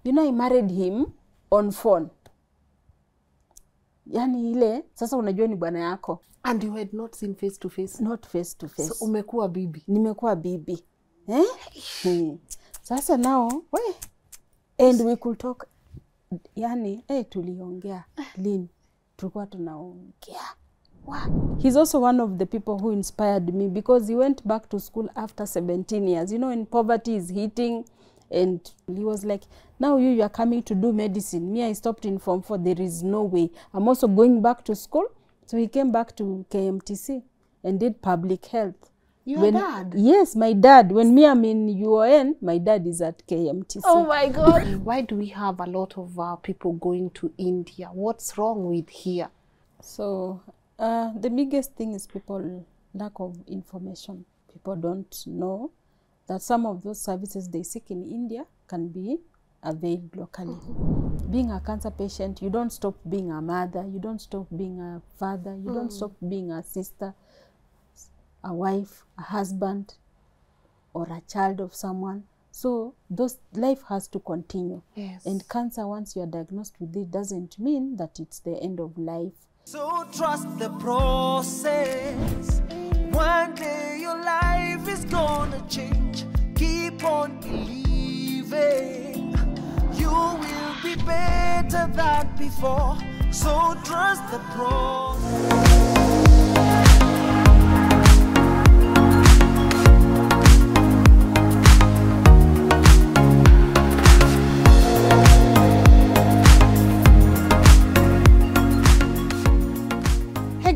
You know, I married him on phone. Yani ile, sasa unajua ni bwana yako. And you had not seen face to face? Not face to face. So umekuwa bibi? Nimekuwa bibi. Sasa now, and we could talk. Yani, tuliongea. Lynn, tulikuwa tunaongea. Wow. He's also one of the people who inspired me because he went back to school after 17 years. You know, when poverty is hitting, and he was like, now you are coming to do medicine. Me, I stopped in Form 4. There is no way. I'm also going back to school. So he came back to KMTC and did public health. Your dad? Yes, my dad. When me I'm in UON, my dad is at KMTC. Oh my God. Why do we have a lot of people going to India? What's wrong with here? So the biggest thing is people lack of information. People don't know that some of those services they seek in India can be availed locally. Being a cancer patient, you don't stop being a mother, you don't stop being a father, you don't stop being a sister, a wife, a husband, or a child of someone. So life has to continue. Yes. And cancer, once you are diagnosed with it, doesn't mean that it's the end of life. So trust the process. One day your life is gonna change. Keep on believing. You will be better than before. So trust the process.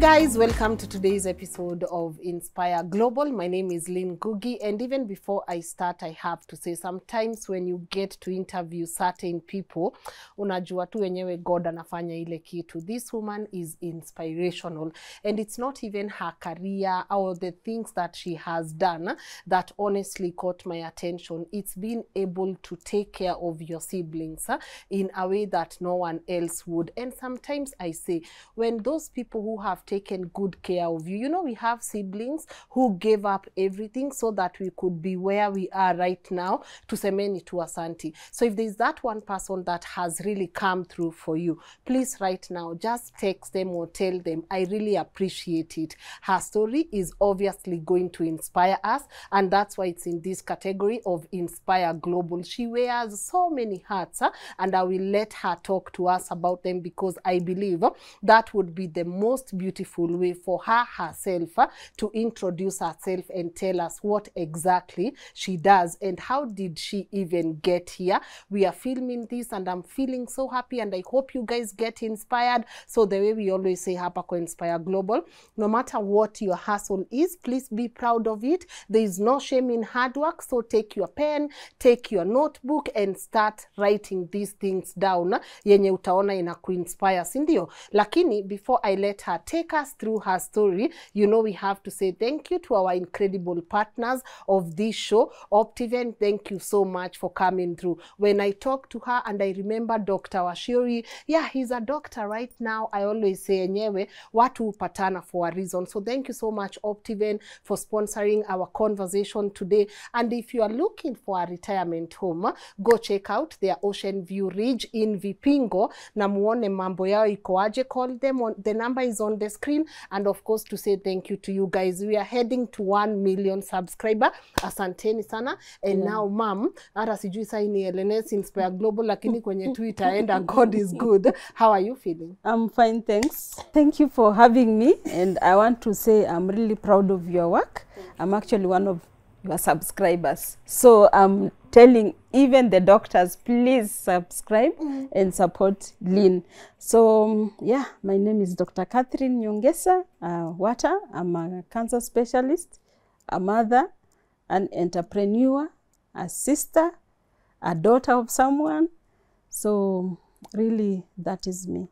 Guys, welcome to today's episode of Inspire Global. My name is Lynn Ngugi, and even before I start, I have to say sometimes when you get to interview certain people, unajua tu wenyewe God anafanya ile kitu. This woman is inspirational, and it's not even her career or the things that she has done that honestly caught my attention. It's being able to take care of your siblings in a way that no one else would. And sometimes I say, when those people who have taken good care of you, you know, we have siblings who gave up everything so that we could be where we are right now, tusemeni tu asanti. So if there's that one person that has really come through for you, please right now just text them or tell them I really appreciate it. Her story is obviously going to inspire us, and that's why it's in this category of Inspire Global. She wears so many hats, and I will let her talk to us about them because I believe that would be the most beautiful way for her herself to introduce herself and tell us what exactly she does and how did she even get here. We are filming this and I'm feeling so happy, and I hope you guys get inspired. So the way we always say hapa kwa Inspire Global, no matter what your hustle is, please be proud of it. There is no shame in hard work. So take your pen, take your notebook and start writing these things down yenye utaona ina kuinspire, sindio? Lakini before I let her take us through her story, you know, we have to say thank you to our incredible partners of this show. Optiven, thank you so much for coming through. When I talk to her and I remember Dr. Washiri, yeah, he's a doctor right now. I always say enyewe watu upatana for a reason. So thank you so much, Optiven, for sponsoring our conversation today. And if you are looking for a retirement home, go check out their Ocean View Ridge in Vipingo. Na muone mambo yao iko aje. Call them on, the number is on the screen. And of course, to say thank you to you guys. We are heading to 1 million subscriber. Asanteni sana. And now, mom, ara sijui saini LNN Inspire Global, lakini kwenye Twitter, and God is good. How are you feeling? I'm fine, thanks. Thank you for having me. And I want to say I'm really proud of your work. I'm actually one of your subscribers. So I'm telling even the doctors, please subscribe and support Lynn. So yeah, my name is Dr. Catherine Nyongesa Watta. I'm a cancer specialist, a mother, an entrepreneur, a sister, a daughter of someone. So really, that is me.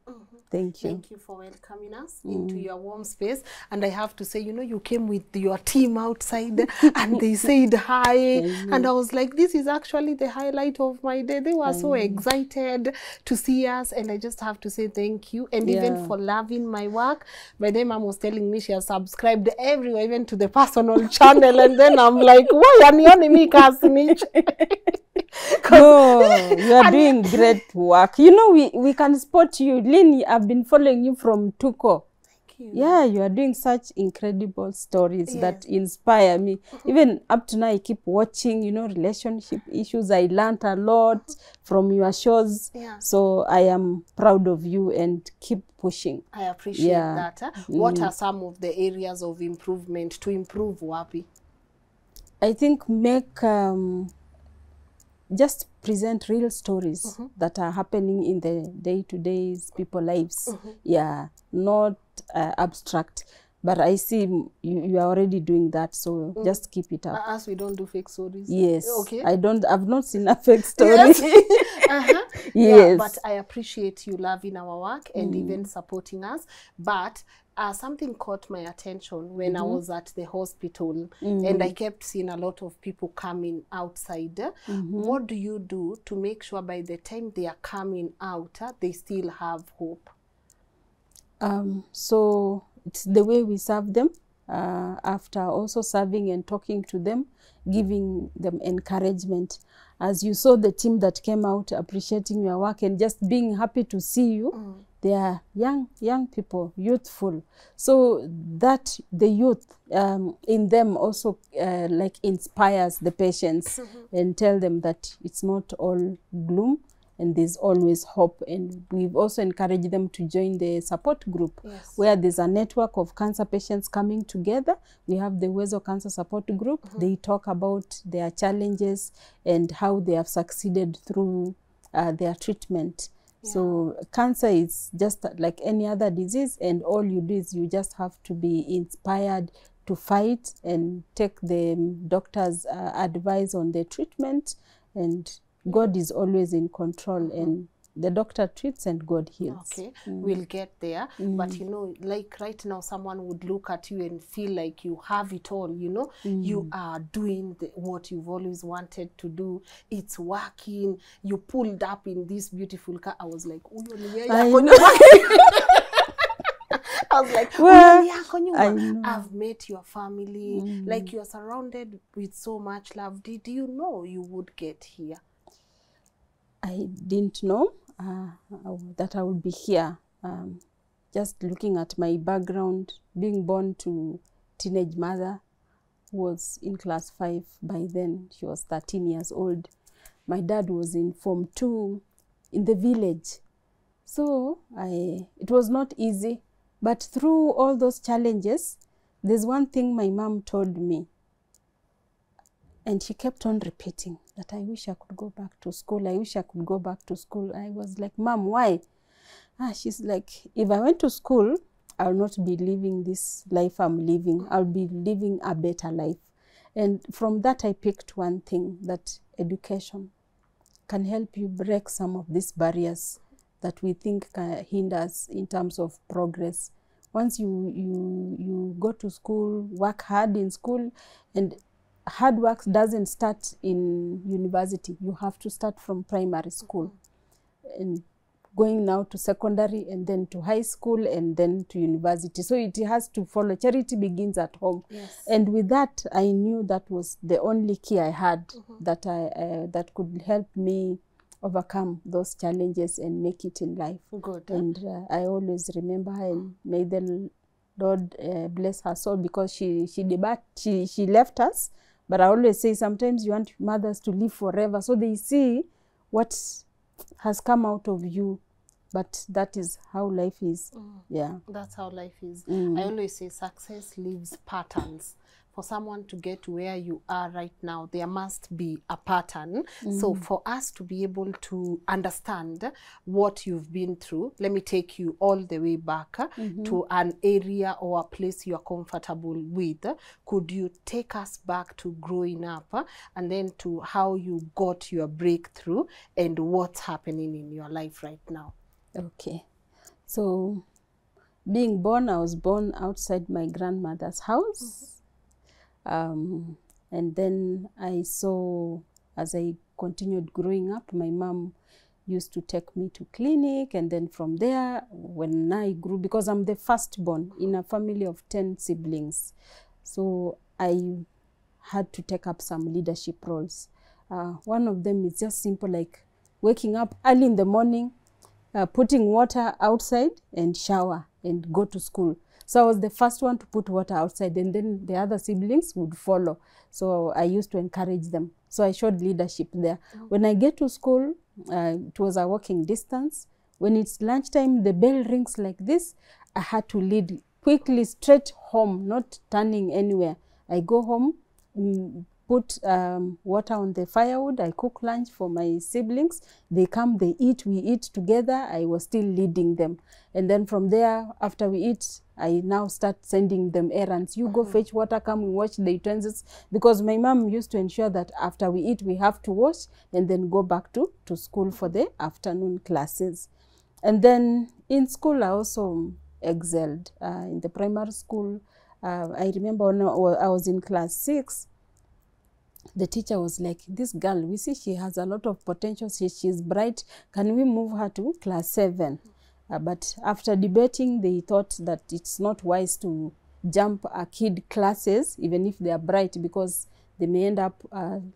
Thank you. Thank you for welcoming us into your warm space. And I have to say, you know, you came with your team outside and they said hi. And I was like, this is actually the highlight of my day. They were so excited to see us. And I just have to say thank you. And even for loving my work. My day mom was telling me she has subscribed everywhere, even to the personal channel. And then I'm like, why are you on me, Kasnich? No, you are doing great work. You know, we can spot you. Lynn, I've been following you from Tuko. Thank you. Yeah, you are doing such incredible stories Yes. that inspire me. Even up to now, I keep watching, you know, relationship issues. I learned a lot from your shows. Yeah. So I am proud of you and keep pushing. I appreciate Yeah. that. Huh? What are some of the areas of improvement to improve wapi? I think make just present real stories that are happening in the day-to-day people lives. Yeah, not abstract. But I see you are already doing that, so just keep it up. As we don't do fake stories. Yes. Okay. I've not seen a fake story. Yes. Yes. Yeah, but I appreciate you loving our work and even supporting us. But something caught my attention when I was at the hospital and I kept seeing a lot of people coming outside. What do you do to make sure by the time they are coming out, they still have hope? So it's the way we serve them. After also serving and talking to them, giving them encouragement. As you saw the team that came out appreciating your work and just being happy to see you, they are young people, youthful. So that the youth in them also like inspires the patients and tell them that it's not all gloom and there's always hope. And we've also encouraged them to join the support group where there's a network of cancer patients coming together. We have the Wezo Cancer Support Group. They talk about their challenges and how they have succeeded through their treatment. So cancer is just like any other disease, and all you do is you just have to be inspired to fight and take the doctor's advice on the treatment, and God is always in control, and the doctor treats and God heals. Okay, we'll get there. But, you know, like right now, someone would look at you and feel like you have it all, you know. You are doing what you've always wanted to do. It's working. You pulled up in this beautiful car. I was like, I was like, well, I've met your family. Like, you're surrounded with so much love. Did you know you would get here? I didn't know that I would be here. Just looking at my background, being born to teenage mother who was in class 5 by then. She was 13 years old. My dad was in Form 2 in the village. So it was not easy. But through all those challenges, there's one thing my mom told me. And she kept on repeating that I wish I could go back to school. I wish I could go back to school. I was like, Mom, why? She's like, if I went to school, I'll not be living this life I'm living. I'll be living a better life. And from that, I picked one thing, that education can help you break some of these barriers that we think hinder us in terms of progress. Once you go to school, work hard in school, and hard work doesn't start in university. You have to start from primary school and going now to secondary and then to high school and then to university. So it has to follow. Charity begins at home. And with that, I knew that was the only key I had that that could help me overcome those challenges and make it in life. Good. And I always remember her, and may the Lord bless her soul, because she left us. But I always say sometimes you want mothers to live forever so they see what has come out of you. But that is how life is. Yeah. That's how life is. I always say success leaves patterns. For someone to get to where you are right now, there must be a pattern. So for us to be able to understand what you've been through, let me take you all the way back to an area or a place you're comfortable with. Could you take us back to growing up and then to how you got your breakthrough and what's happening in your life right now? Okay. So being born, I was born outside my grandmother's house. And then I saw, as I continued growing up, my mom used to take me to clinic, and then from there, when I grew, because I'm the firstborn in a family of 10 siblings, so I had to take up some leadership roles. One of them is just simple, like waking up early in the morning, putting water outside and shower and go to school. So I was the first one to put water outside, and then the other siblings would follow. So I used to encourage them. So I showed leadership there. When I get to school, it was a walking distance. When it's lunchtime, the bell rings like this. I had to lead quickly straight home, not turning anywhere. I go home, put water on the firewood. I cook lunch for my siblings. They come, they eat, we eat together. I was still leading them. And then from there, after we eat, I now start sending them errands. You go fetch water, come and wash the utensils. Because my mom used to ensure that after we eat, we have to wash and then go back to school for the afternoon classes. And then in school, I also excelled. In the primary school, I remember when I was in class 6, the teacher was like, this girl, we see she has a lot of potential. She's bright. Can we move her to class 7? But after debating, they thought that it's not wise to jump a kid classes, even if they are bright, because they may end up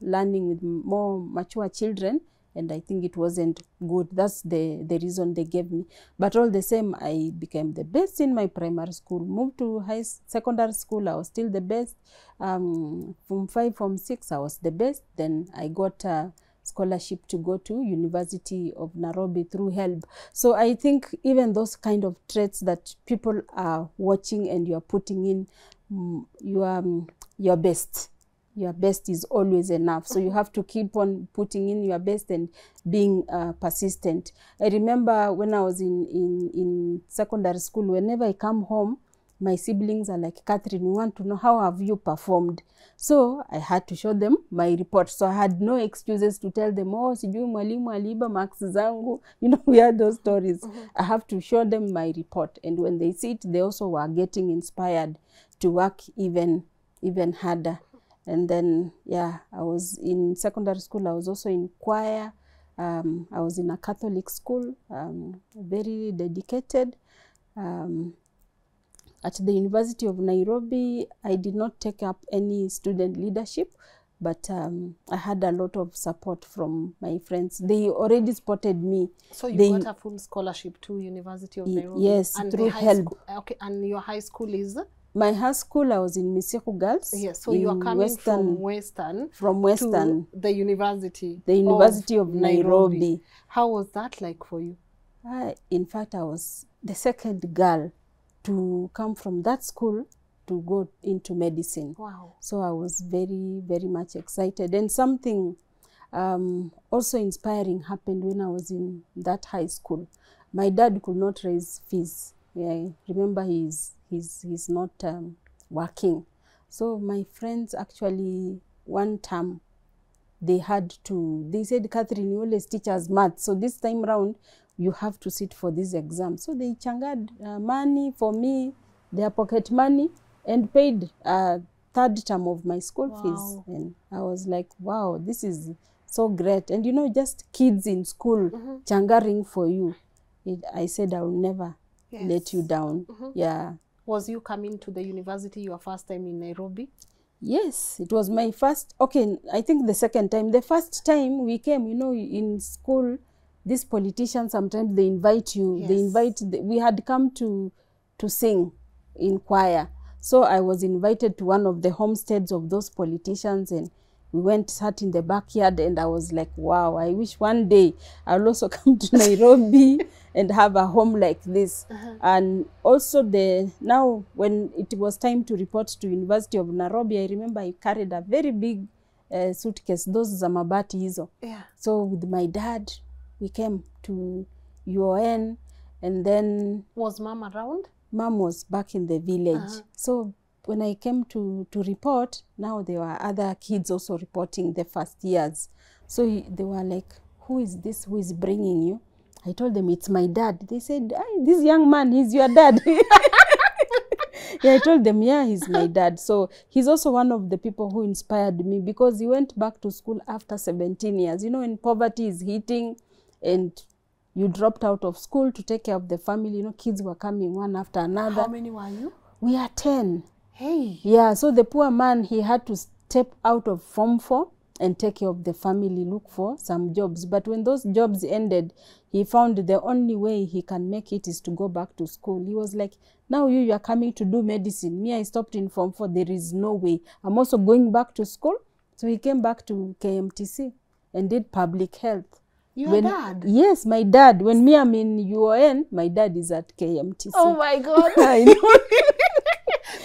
learning with more mature children. And I think it wasn't good. That's the reason they gave me. But all the same, I became the best in my primary school. Moved to secondary school, I was still the best. From 5, from 6, I was the best. Then I got a scholarship to go to University of Nairobi through HELB. So I think even those kind of traits that people are watching and you are putting in, your best. Your best is always enough. So you have to keep on putting in your best and being persistent. I remember when I was in secondary school, whenever I come home, my siblings are like, Catherine, we want to know how have you performed. So I had to show them my report. So I had no excuses to tell them, oh, sijui mwalimu aliiba marks zangu. You know, we had those stories. I have to show them my report. And when they see it, they also were getting inspired to work even harder. And then, yeah, I was in secondary school. I was also in choir. I was in a Catholic school, very dedicated. At the University of Nairobi, I did not take up any student leadership, but I had a lot of support from my friends. They already spotted me. So you got a full scholarship to University of Nairobi? Yes, and through HELB. Okay, and your high school is? My high school, I was in Misiku Girls. Yes, so you are coming from Western to the University. The University of Nairobi. How was that like for you? In fact, I was the second girl to come from that school to go into medicine. Wow. So I was very, very much excited. And something also inspiring happened when I was in that high school. My dad could not raise fees. Yeah, remember he's not working. So my friends actually, one term, they said, Catherine, you always teach us math. So this time round, you have to sit for this exam. So they changed money for me, their pocket money, and paid a third term of my school fees. And I was like, wow, this is so great. And you know, just kids in school changaring for you. I said, I will never let you down. Yeah. Was you coming to the university your first time in Nairobi? Yes, it was my first. Okay, I think the second time. The first time we came, you know, in school, these politicians, sometimes they invite you. Yes. We had come to sing in choir. So I was invited to one of the homesteads of those politicians, and we went, sat in the backyard, and I was like, wow, I wish one day I'll also come to Nairobi and have a home like this. And also now when it was time to report to University of Nairobi, I remember I carried a very big suitcase, those zamabati hizo. Yeah. So with my dad, we came to UON, and then... Was mom around? Mom was back in the village. So when I came to report, now there were other kids also reporting the first years. So they were like, who is this who is bringing you? I told them, it's my dad. They said, this young man, he's your dad. Yeah, I told them, yeah, he's my dad. So he's also one of the people who inspired me, because he went back to school after 17 years. You know, when poverty is hitting and you dropped out of school to take care of the family, you know, kids were coming one after another. How many were you? We are 10. Hey. Yeah, so the poor man, he had to step out of Form 4 and take care of the family, look for some jobs. But when those jobs ended, he found the only way he can make it is to go back to school. He was like, now you are coming to do medicine. Me, I stopped in Form 4. There is no way. I'm also going back to school. So he came back to KMTC and did public health. Your dad? Yes, my dad. When me, I'm in UON, my dad is at KMTC. Oh my God. I know.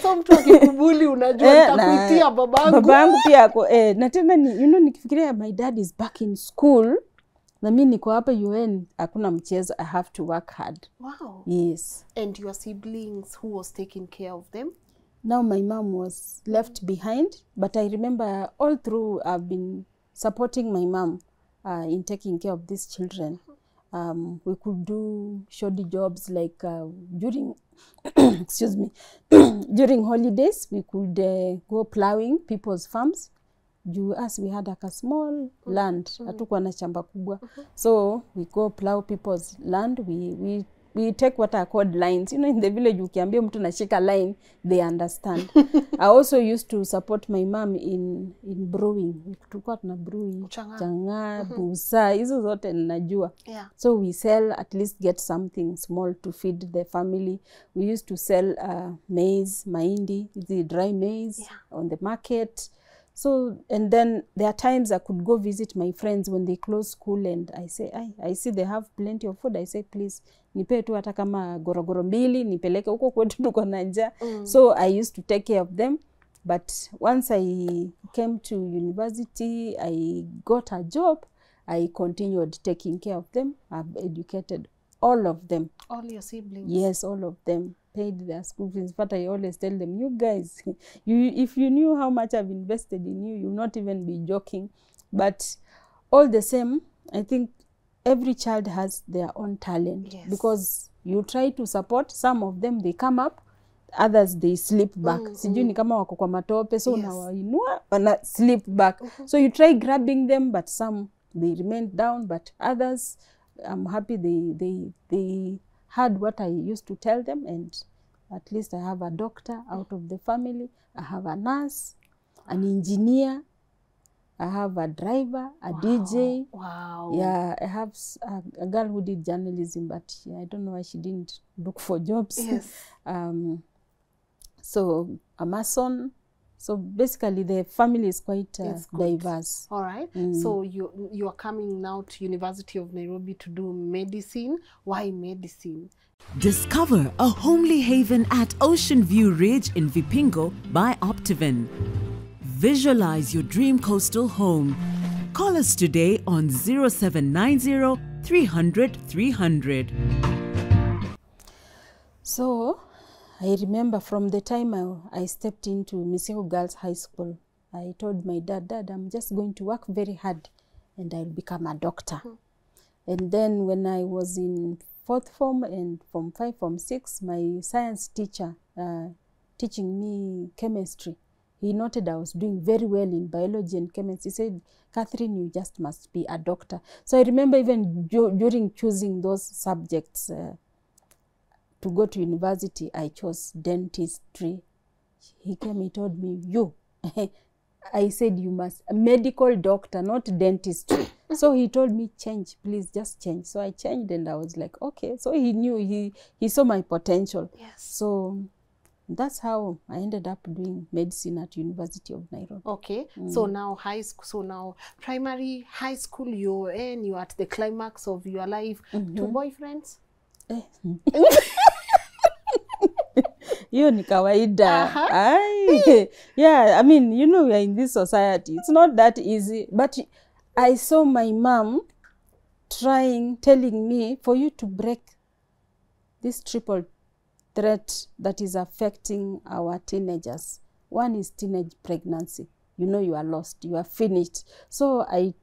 So mtu akikubuli unajua nitakuitia babangu. Babangu pia ako na tena nikifikiria my dad is back in school na mimi niko hapa UN, hakuna mchezo, I have to work hard. Wow. Yes. And your siblings, who was taking care of them? Now my mom was left behind, but I remember all through I've been supporting my mom in taking care of these children. We could do shoddy jobs like during excuse me, during holidays we could go plowing people's farms. As we had a small land, hatukuwa na shamba kubwa. So we go plow people's land. We take what are called lines. In the village, ukiambia mtu nashika line, they understand. I also used to support my mom in brewing. Tulikuwa tuna brew changa, busa, hizo zote ninajua. Yeah. So we sell, at least get something small to feed the family. We used to sell maize, mahindi, the dry maize on the market. So, and then there are times I could go visit my friends when they close school and I say, I see they have plenty of food. I say, please, nipe tu hata kama gorogoro mbili, nipeleke huko kwetu tuko na njaa. So I used to take care of them. But once I came to university, I got a job, I continued taking care of them. I've educated all of them. All your siblings? Yes, all of them. Paid their school fees. But I always tell them, you guys, if you knew how much I've invested in you, you'll not even be joking. But all the same, I think every child has their own talent. Yes. Because you try to support, some of them, they come up, others, they slip back. Sijui ni kama wako kwa matope, so unawainua, wana slip back. So you try grabbing them, but some, they remain down, but others, I'm happy they heard what I used to tell them, and at least I have a doctor out of the family. I have a nurse, an engineer, I have a driver, a DJ. Wow. Yeah, I have a girl who did journalism, but I don't know why she didn't look for jobs. Yes. So a mason. So basically the family is quite diverse. All right. So you are coming now to University of Nairobi to do medicine. Why medicine? Discover a homely haven at Ocean View Ridge in Vipingo by Optiven. Visualize your dream coastal home. Call us today on 0790 300 300. So I remember from the time I stepped into Misiko Girls High School, I told my dad, I'm just going to work very hard and I'll become a doctor. And then when I was in 4th form and Form 5, Form 6, my science teacher teaching me chemistry, he noted I was doing very well in biology and chemistry. He said, Catherine, you just must be a doctor. So I remember even during choosing those subjects, to go to university, I chose dentistry. He came, he told me, you. I said, you must, a medical doctor, not dentistry. So he told me, change, please, just change. So I changed and I was like, okay. So he knew, he saw my potential. Yes. So that's how I ended up doing medicine at University of Nairobi. Okay. So now high school, so now primary, high school, you're at the climax of your life. 2 boyfriends? Hiyo ni kawaida. Yeah, I mean, you know, we are in this society. It's not that easy. But I saw my mom telling me, for you to break this triple threat that is affecting our teenagers. One is teenage pregnancy. You know, you are lost. You are finished. So I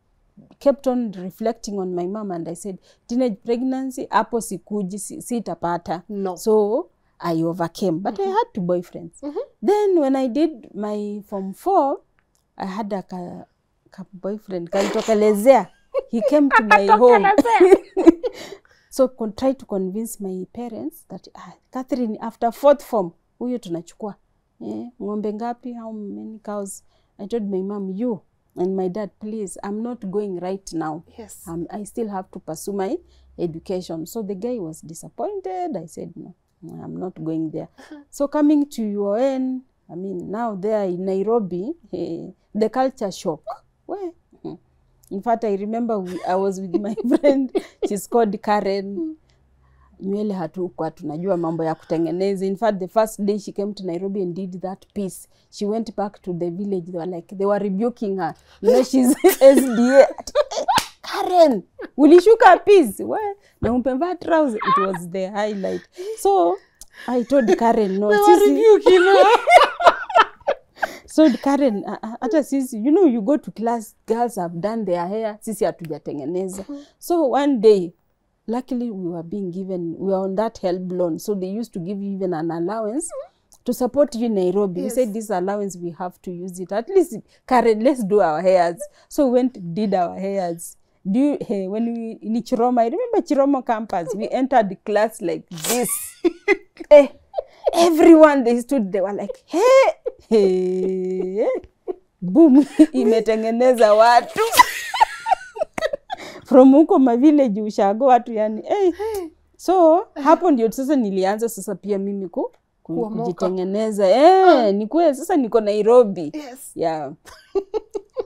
kept on reflecting on my mom and I said, teenage pregnancy, hapo sikuji, sitapata. No. So I overcame, but I had 2 boyfriends. Then when I did my Form 4, I had a boyfriend, kalitokelezea. He came to my home. So tried to convince my parents that, Catherine, after 4th form, huyo tunachukua. Ng'ombe ngapi, how many cows? I told my mom, And my dad, please, I'm not going right now. Yes. I still have to pursue my education. So the guy was disappointed. I said, no, I'm not going there. So coming to UN, I mean, now there in Nairobi, the culture shock. Well, in fact, I remember I was with my friend. She's called Karen. Nywele hatukuwa tunajua mambo ya kutengeneza. In fact, the first day she came to Nairobi and did that piece, she went back to the village. They were rebuking her. You know, she's SDA. Karen, ulishuka piece. Well, na umpemba trousers. It was the highlight. So I told Karen, no. They were rebuking her. So Karen, hata sisi, you know, you go to class, girls have done their hair, sisi hatujatengeneza. So one day, luckily we were on that help loan. So they used to give you even an allowance to support you in Nairobi. Yes. We said this allowance, we have to use it. At least, Karen, let's do our hairs. So we went, did our hairs. When we in Chiroma, I remember Chiroma campus, we entered the class like this. Everyone, they stood, they were like, hey, boom, imetengeneza watu. From huko ma village ushago watu yani, So, hapo ndio sasa nilianza sasa pia mimi kujitengeneza. Nikuwe sasa niko Nairobi. Yes. Yeah.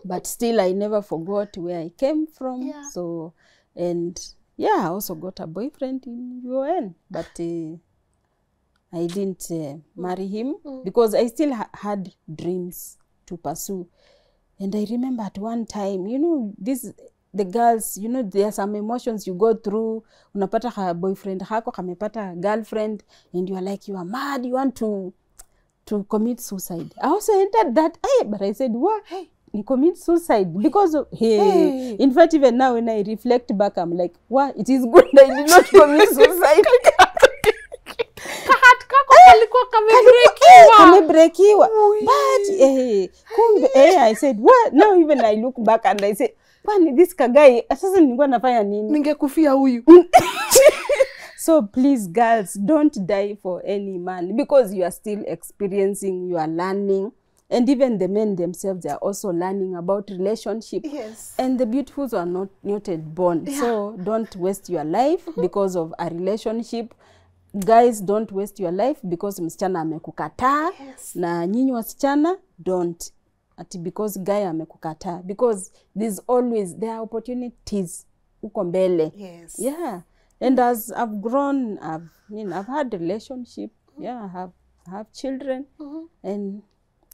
But still I never forgot where I came from. Yeah. So, and yeah, I also got a boyfriend in UN. But I didn't marry him because I still had dreams to pursue. And I remember at one time, you know, the girls, you know, there are some emotions you go through. Unapata ka boyfriend hako kamepata girlfriend, and you are like, you are mad, you want to commit suicide. I also entered that, but I said, what? You commit suicide because of, in fact, even now when I reflect back, I'm like, what? It is good I did not commit suicide. Kamebrekiwa. But I said, what? Now even I look back and I say, kwani this kagai sasa nilikuwa nafanya nini? Ningekufia huyu. So please girls, don't die for any man because you are still experiencing, you are learning. And even the men themselves, they are also learning about relationship. Yes. And the beautifuls are not yet born. Yeah. So don't waste your life because of a relationship. Guys, don't waste your life because msichana amekukataa. Yes. Na nyinyi wasichana, don't. Ati because guy amekukataa. Because there are opportunities uko mbele. Yes. Yeah. And as I've grown, I've had a relationship. Yeah, I have children. And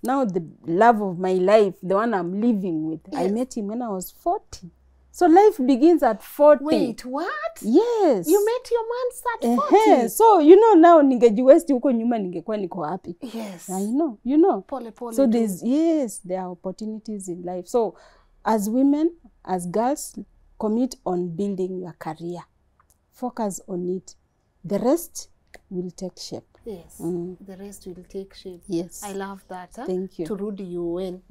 now the love of my life, the one I'm living with, yes. I met him when I was 40. So life begins at 40. Wait, what? Yes. You met your man at 40? So, you know, now ningejiwesti huko nyuma ningekuwa niko happy. Yes. I know, you know. Pole. So there are opportunities in life. So as women, as girls, commit on building your career. Focus on it. The rest will take shape. Yes, the rest will take shape. Yes. I love that. Thank you. Turudi UN.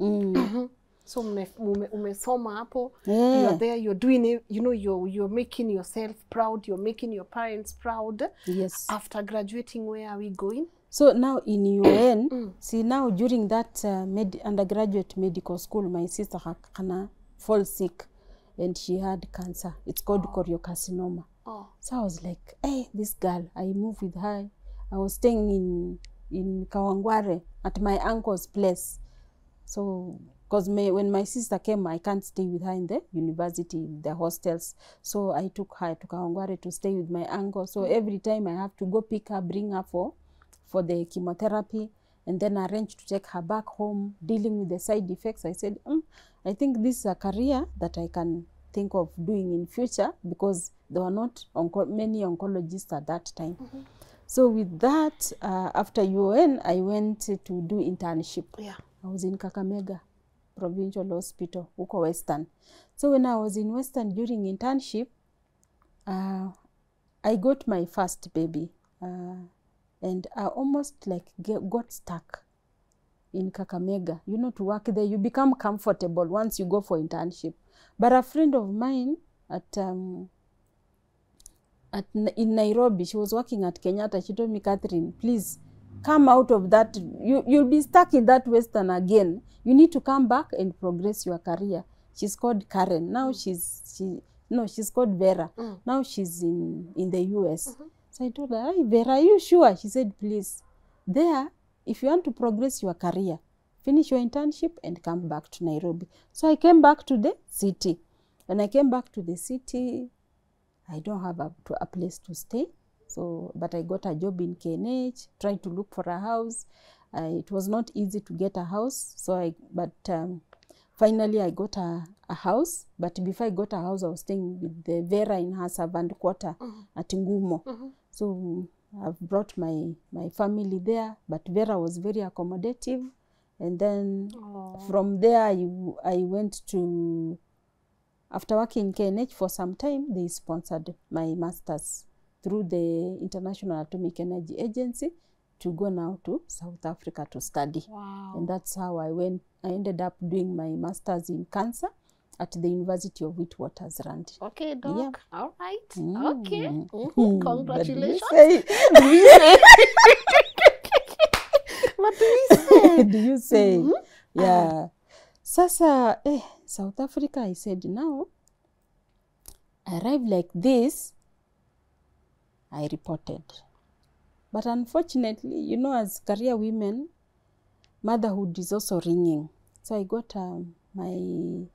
So umesoma hapo. Yeah. You are there, you're doing it, you know, you're making yourself proud, you're making your parents proud. Yes. After graduating, where are we going? So now in UN, see now during that undergraduate medical school, my sister kana fall sick and she had cancer. It's called choriocarcinoma. Oh. So I was like, hey, this girl, I moved with her. I was staying in Kawangware at my uncle's place. So, because when my sister came, I can't stay with her in the university, the hostels. So I took her to Kawangware to stay with my uncle. So every time I have to go pick her, bring her for the chemotherapy, and then arrange to take her back home, dealing with the side effects. I said, I think this is a career that I can think of doing in future because there were not many oncologists at that time. So with that, after UN, I went to do internship. Yeah. I was in Kakamega Provincial Hospital, huko Western. So when I was in Western during internship, I got my first baby. And I almost like got stuck in Kakamega. You know, to work there, you become comfortable once you go for internship. But a friend of mine in Nairobi, she was working at Kenyatta. She told me, Catherine, please come out of that. You'll be stuck in that Western again. You need to come back and progress your career. She's called Karen. Now she's called Vera. Now she's in the US. So I told her, hey, Vera, are you sure? She said, please, there, if you want to progress your career, finish your internship and come back to Nairobi. So I came back to the city. When I came back to the city, I don't have a place to stay. So, but I got a job in KNH, tried to look for a house. It was not easy to get a house. So finally I got a house. But before I got a house, I was staying with the Vera in her servant quarter at Ngumo. So I've brought my family there, but Vera was very accommodative. And then from there, I went to, after working in KNH for some time, they sponsored my master's through the International Atomic Energy Agency to go now to South Africa to study. Wow. And that's how I went. I ended up doing my master's in cancer at the University of Witwatersrand. Okay, Doc. Yeah. All right. Okay. Congratulations. What do you say? Do you say? Yeah. Sasa, South Africa, I said, now, I arrived like this, I reported. But unfortunately, you know, as career women, motherhood is also ringing. So I got I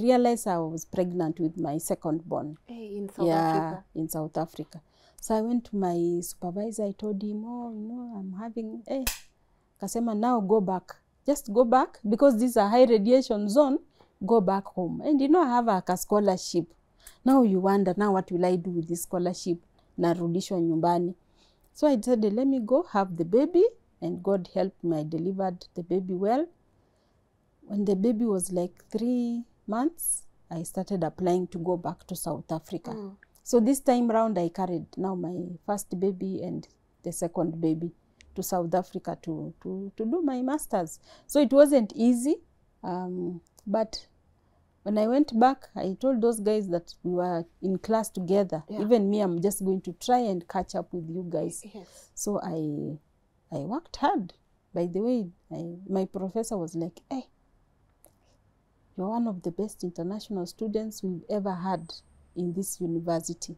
realized I was pregnant with my second born. In South Africa? In South Africa. So I went to my supervisor, I told him, I'm having, Kasema, now go back. Just go back, because this is a high radiation zone, go back home. And I have a scholarship. Now you wonder, now what will I do with this scholarship? Narudishwa nyumbani. So I said, let me go have the baby, and God helped me, I delivered the baby well. When the baby was like 3 months, I started applying to go back to South Africa. So this time round, I carried now my first baby and the second baby to South Africa to do my master's. So it wasn't easy, but when I went back, I told those guys that we were in class together. Yeah. Even me, I'm just going to try and catch up with you guys. Yes. So I worked hard. By the way, my professor was like, hey, you're one of the best international students we've ever had in this university.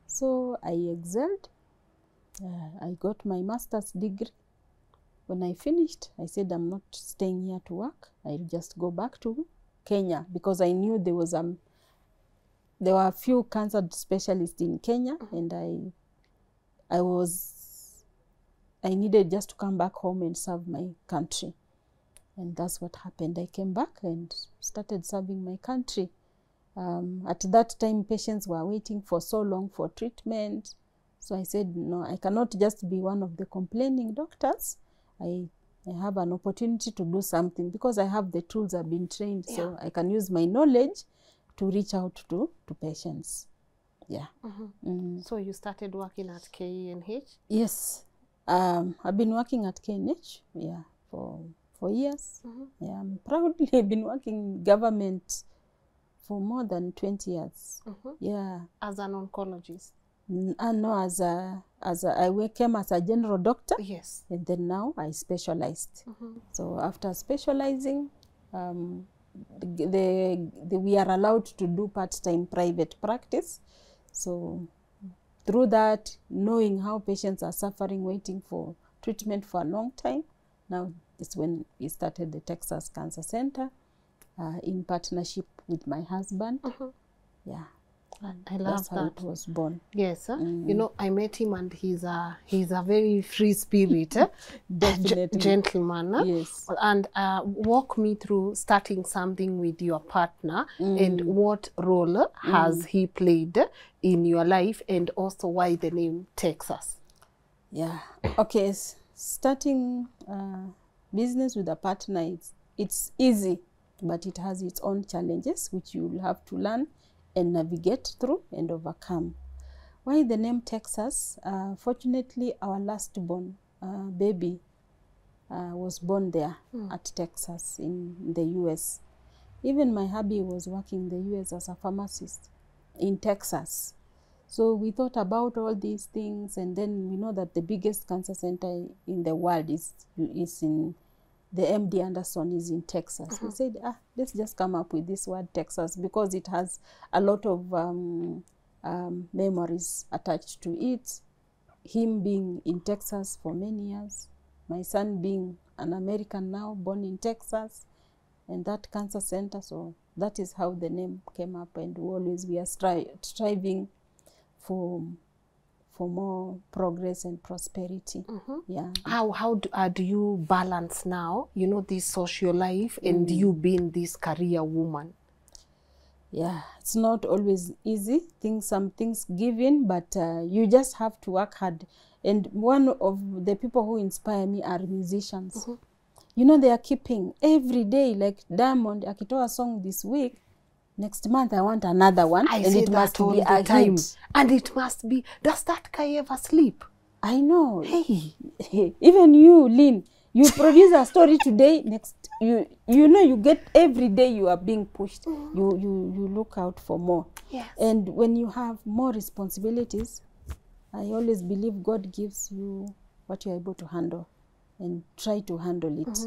So I excelled. I got my master's degree. When I finished, I said, I'm not staying here to work. I'll just go back to Kenya, because I knew there were a few cancer specialists in Kenya, and I needed just to come back home and serve my country. And that's what happened. I came back and started serving my country. At that time, patients were waiting for so long for treatment. So I said, no, I cannot just be one of the complaining doctors. I have an opportunity to do something, because I have the tools, I've been trained, so I can use my knowledge to reach out to patients. Yeah. So you started working at KNH? Yes. I've been working at KNH, for years. Yeah, I'm proudly been working in government for more than 20 years. Yeah. As an oncologist? No, I came as a general doctor. Yes. And then now I specialized. So after specializing, we are allowed to do part-time private practice. So through that, knowing how patients are suffering, waiting for treatment for a long time, now it's when we started the Texas Cancer Center in partnership with my husband. Yeah. I love That's how it was born. Yes, you know, I met him, and he's a very free spirit, Definitely. Gentleman. Yes. And walk me through starting something with your partner, and what role has he played in your life, and also why the name Texas? Yeah. Okay. Starting business with a partner, it's easy, but it has its own challenges, which you will have to learn and navigate through and overcome. Why the name Texas? Fortunately, our last born baby was born there at Texas in the US. Even my hubby was working in the US as a pharmacist in Texas. So we thought about all these things, and then we know that the biggest cancer center in the world is in the MD Anderson is in Texas. We said, let's just come up with this word Texas because it has a lot of memories attached to it. Him being in Texas for many years, my son being an American now, born in Texas, and that cancer center. So that is how the name came up, and we are striving for more progress and prosperity. Yeah. How do you balance now, you know, this social life and you being this career woman? Yeah, it's not always easy. Some things give in, but you just have to work hard. And one of the people who inspire me are musicians. You know, they are keeping every day, like Diamond akitoa song this week, next month I want another one. I and say it must that all be the a time. hit. And it must be, does that guy ever sleep? I know. Hey. Even you, Lynn, you produce a story today, next you know, you get every day you are being pushed. You look out for more. Yes. And when you have more responsibilities, I always believe God gives you what you're able to handle, and try to handle it.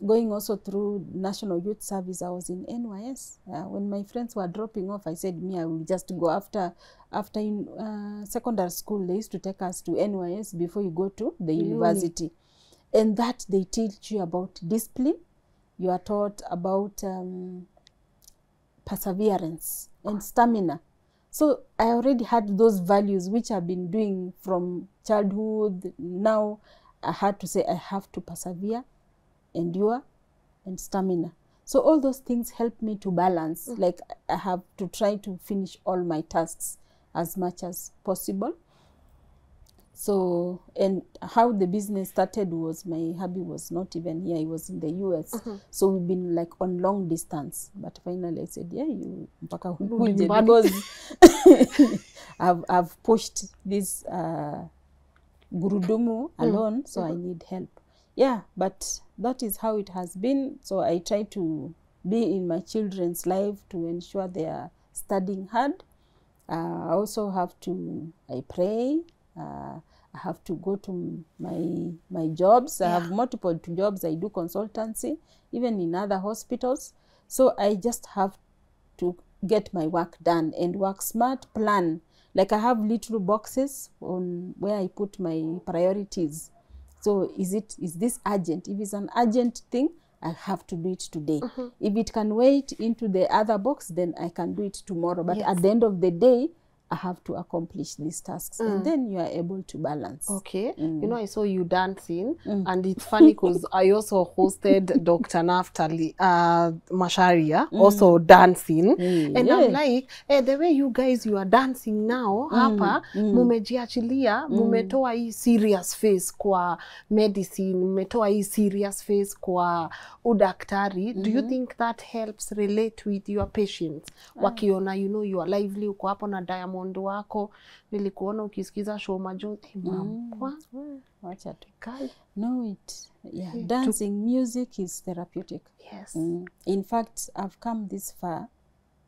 Going also through National Youth Service, I was in NYS. When my friends were dropping off, I said, I will just go after secondary school. They used to take us to NYS before you go to the university. And that they teach you about discipline. You are taught about perseverance and stamina. So I already had those values, which I've been doing from childhood. Now I had to say I have to persevere, endure, and stamina. So all those things help me to balance. Like I have to try to finish all my tasks as much as possible. So, and how the business started was, my hubby was not even here, he was in the US. So we've been like on long distance. But finally I said, yeah, you mpaka ukuje, because I've pushed this gurudumu alone, so I need help. Yeah, but that is how it has been. So I try to be in my children's life to ensure they are studying hard. I also have to, I pray. I have to go to my jobs. I have multiple jobs. I do consultancy, even in other hospitals. So I just have to get my work done and work smart, plan. Like I have little boxes on where I put my priorities. So is this urgent? If it's an urgent thing, I have to do it today. If it can wait into the other box, then I can do it tomorrow. But at the end of the day, I have to accomplish these tasks, and then you are able to balance. Okay. You know, I saw you dancing, and it's funny because I also hosted Dr. Naftali Masharia, also dancing. And I'm like, hey, the way you guys, you are dancing now, hapa, mumejiachilia, mumetoa hii serious face kwa medicine, mumetoa hii serious face kwa udaktari. Do you think that helps relate with your patients? Wakiona, you know, you are lively, uko hapo na Diamond wako, nilikuona ukisikiza show majozi, Wacha tu. No, dancing, music is therapeutic. Yes. In fact, I've come this far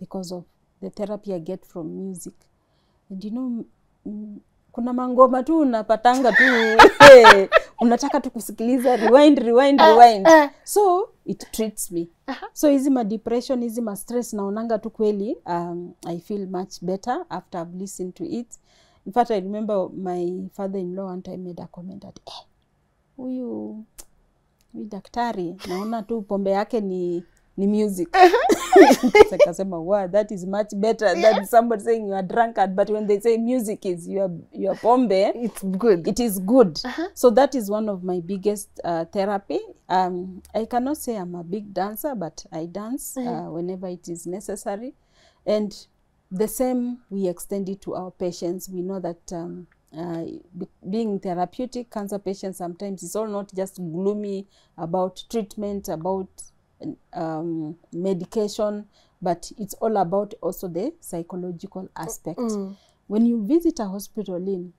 because of the therapy I get from music. And you know, kuna mangoma tu unapatanga tu unataka tu kusikiliza, rewind. So it treats me. So hizi ma depression, hizi ma stress naonanga tu kweli, I feel much better after I've listened to it. In fact, I remember my father-in-law one time made a comment that, huyu daktari naona tu pombe yake ni music. Kasema, wow, that is much better than somebody saying you are drunkard. But when they say music is your pombe, it's good. It is good. So that is one of my biggest therapy. I cannot say I'm a big dancer, but I dance whenever it is necessary. And the same, we extend it to our patients. We know that being therapeutic, cancer patients sometimes it's all not just gloomy about treatment, about medication, but it's all about also the psychological aspect. When you visit a hospital, in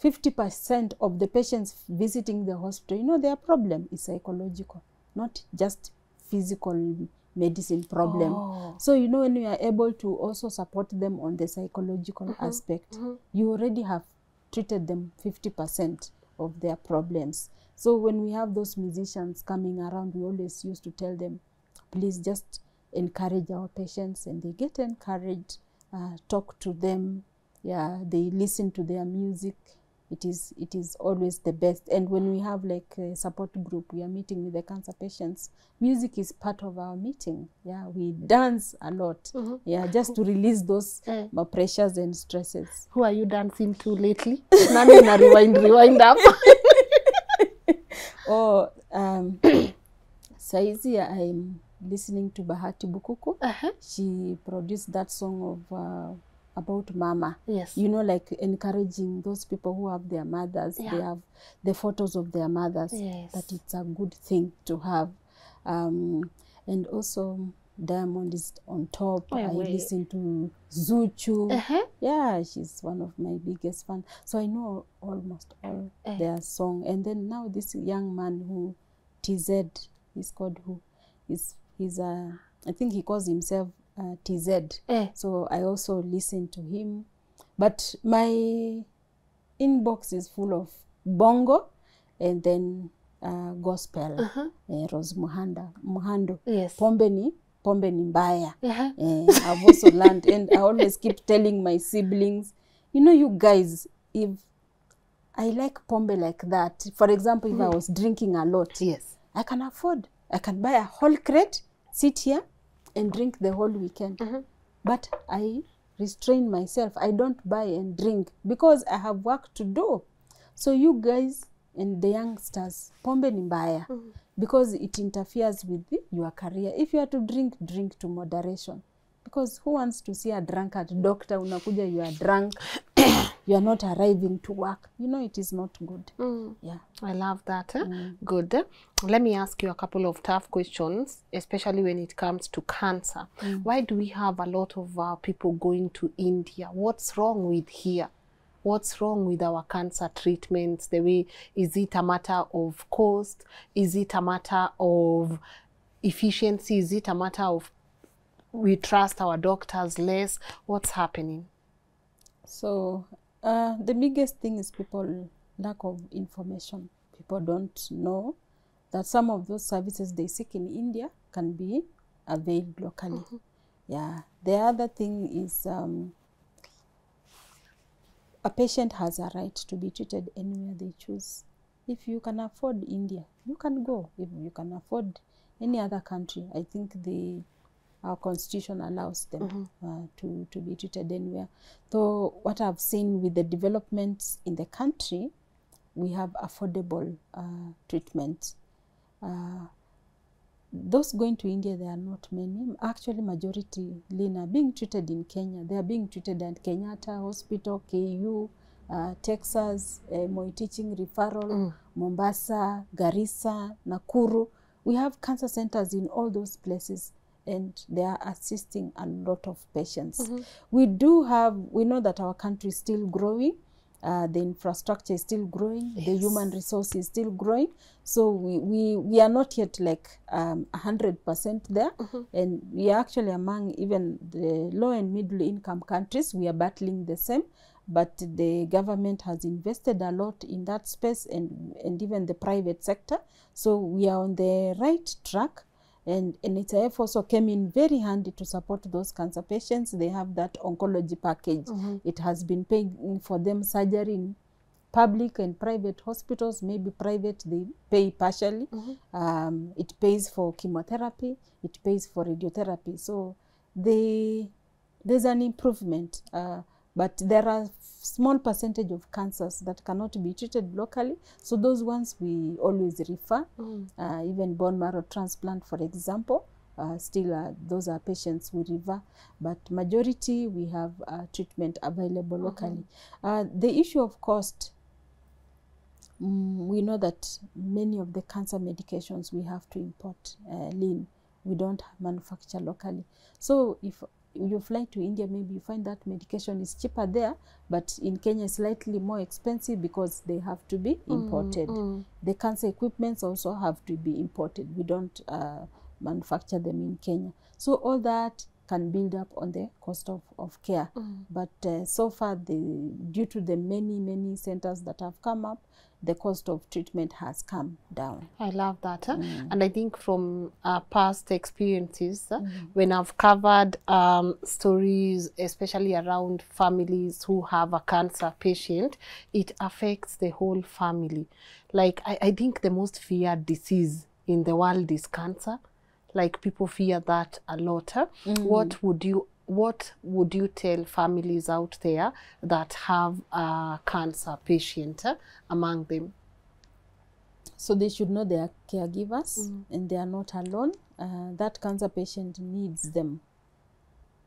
50% of the patients visiting the hospital, you know, their problem is psychological, not just physical medicine problem. So, you know, when you are able to also support them on the psychological aspect, you already have treated them 50% of their problems. So when we have those musicians coming around, we always used to tell them, please just encourage our patients, and they get encouraged, talk to them, they listen to their music. It is always the best. And when we have like a support group, we are meeting with the cancer patients, music is part of our meeting. We dance a lot, just to release those pressures and stresses. Who are you dancing to lately? Nani na rewind up. Saizi I'm listening to Bahati Bukuku. She produced that song of about mama. Yes. You know, like encouraging those people who have their mothers. They have the photos of their mothers. Yes. That it's a good thing to have. And also Diamond is on top. I listen to Zuchu. Yeah, she's one of my biggest fans. So I know almost all their song. And then now this young man who TZ, he's called who? He's I think he calls himself TZ. So I also listen to him. But my inbox is full of bongo and then gospel. Rose Muhando. Yes. Pombe ni mbaya. I've also learned, and I always keep telling my siblings, you know, you guys, if I like pombe like that, for example, if I was drinking a lot, I can afford. I can buy a whole crate, sit here, and drink the whole weekend. But I restrain myself. I don't buy and drink because I have work to do. So you guys and the youngsters, pombe ni mbaya, because it interferes with your career. If you are to drink, drink to moderation. Because who wants to see a drunkard? Doctor, unakuja, you are drunk. You are not arriving to work. You know, it is not good. I love that. Good. Let me ask you a couple of tough questions, especially when it comes to cancer. Why do we have a lot of people going to India? What's wrong with here? What's wrong with our cancer treatments? The way, is it a matter of cost? Is it a matter of efficiency? Is it a matter of we trust our doctors less? What's happening? So the biggest thing is lack of information. People don't know that some of those services they seek in India can be availed locally. The other thing is a patient has a right to be treated anywhere they choose. If you can afford India, you can go. If you can afford any other country, I think our constitution allows them to be treated anywhere. So what I've seen with the developments in the country, we have affordable treatment. Those going to India, there are not many. Actually, majority, Lynn, are being treated in Kenya. They are being treated at Kenyatta Hospital, KU, Texas, Moi Teaching Referral, Mombasa, Garissa, Nakuru. We have cancer centers in all those places, and they are assisting a lot of patients. We know that our country is still growing. The infrastructure is still growing. The human resource is still growing. So we are not yet like 100% there. And we are actually among even the low and middle income countries. We are battling the same. But the government has invested a lot in that space, and even the private sector. So we are on the right track. And NHIF also came in very handy to support those cancer patients. They have that oncology package. It has been paying for them surgery in public and private hospitals. Maybe private, they pay partially. It pays for chemotherapy. It pays for radiotherapy. So there's an improvement. But there are small percentage of cancers that cannot be treated locally. So those ones we always refer. Even bone marrow transplant, for example, still those are patients we refer. But majority we have treatment available locally. The issue of cost, we know that many of the cancer medications we have to import, Lynn. We don't manufacture locally. So if you fly to India, maybe you find that medication is cheaper there, but in Kenya slightly more expensive because they have to be imported. The cancer equipments also have to be imported. We don't manufacture them in Kenya. So all that can build up on the cost of care. But so far, due to the many centers that have come up, the cost of treatment has come down. I love that. And I think from past experiences, when I've covered stories, especially around families who have a cancer patient, it affects the whole family. Like, I think the most feared disease in the world is cancer. Like, people fear that a lot. What would you tell families out there that have a cancer patient among them? So they should know they are caregivers and they are not alone. That cancer patient needs them.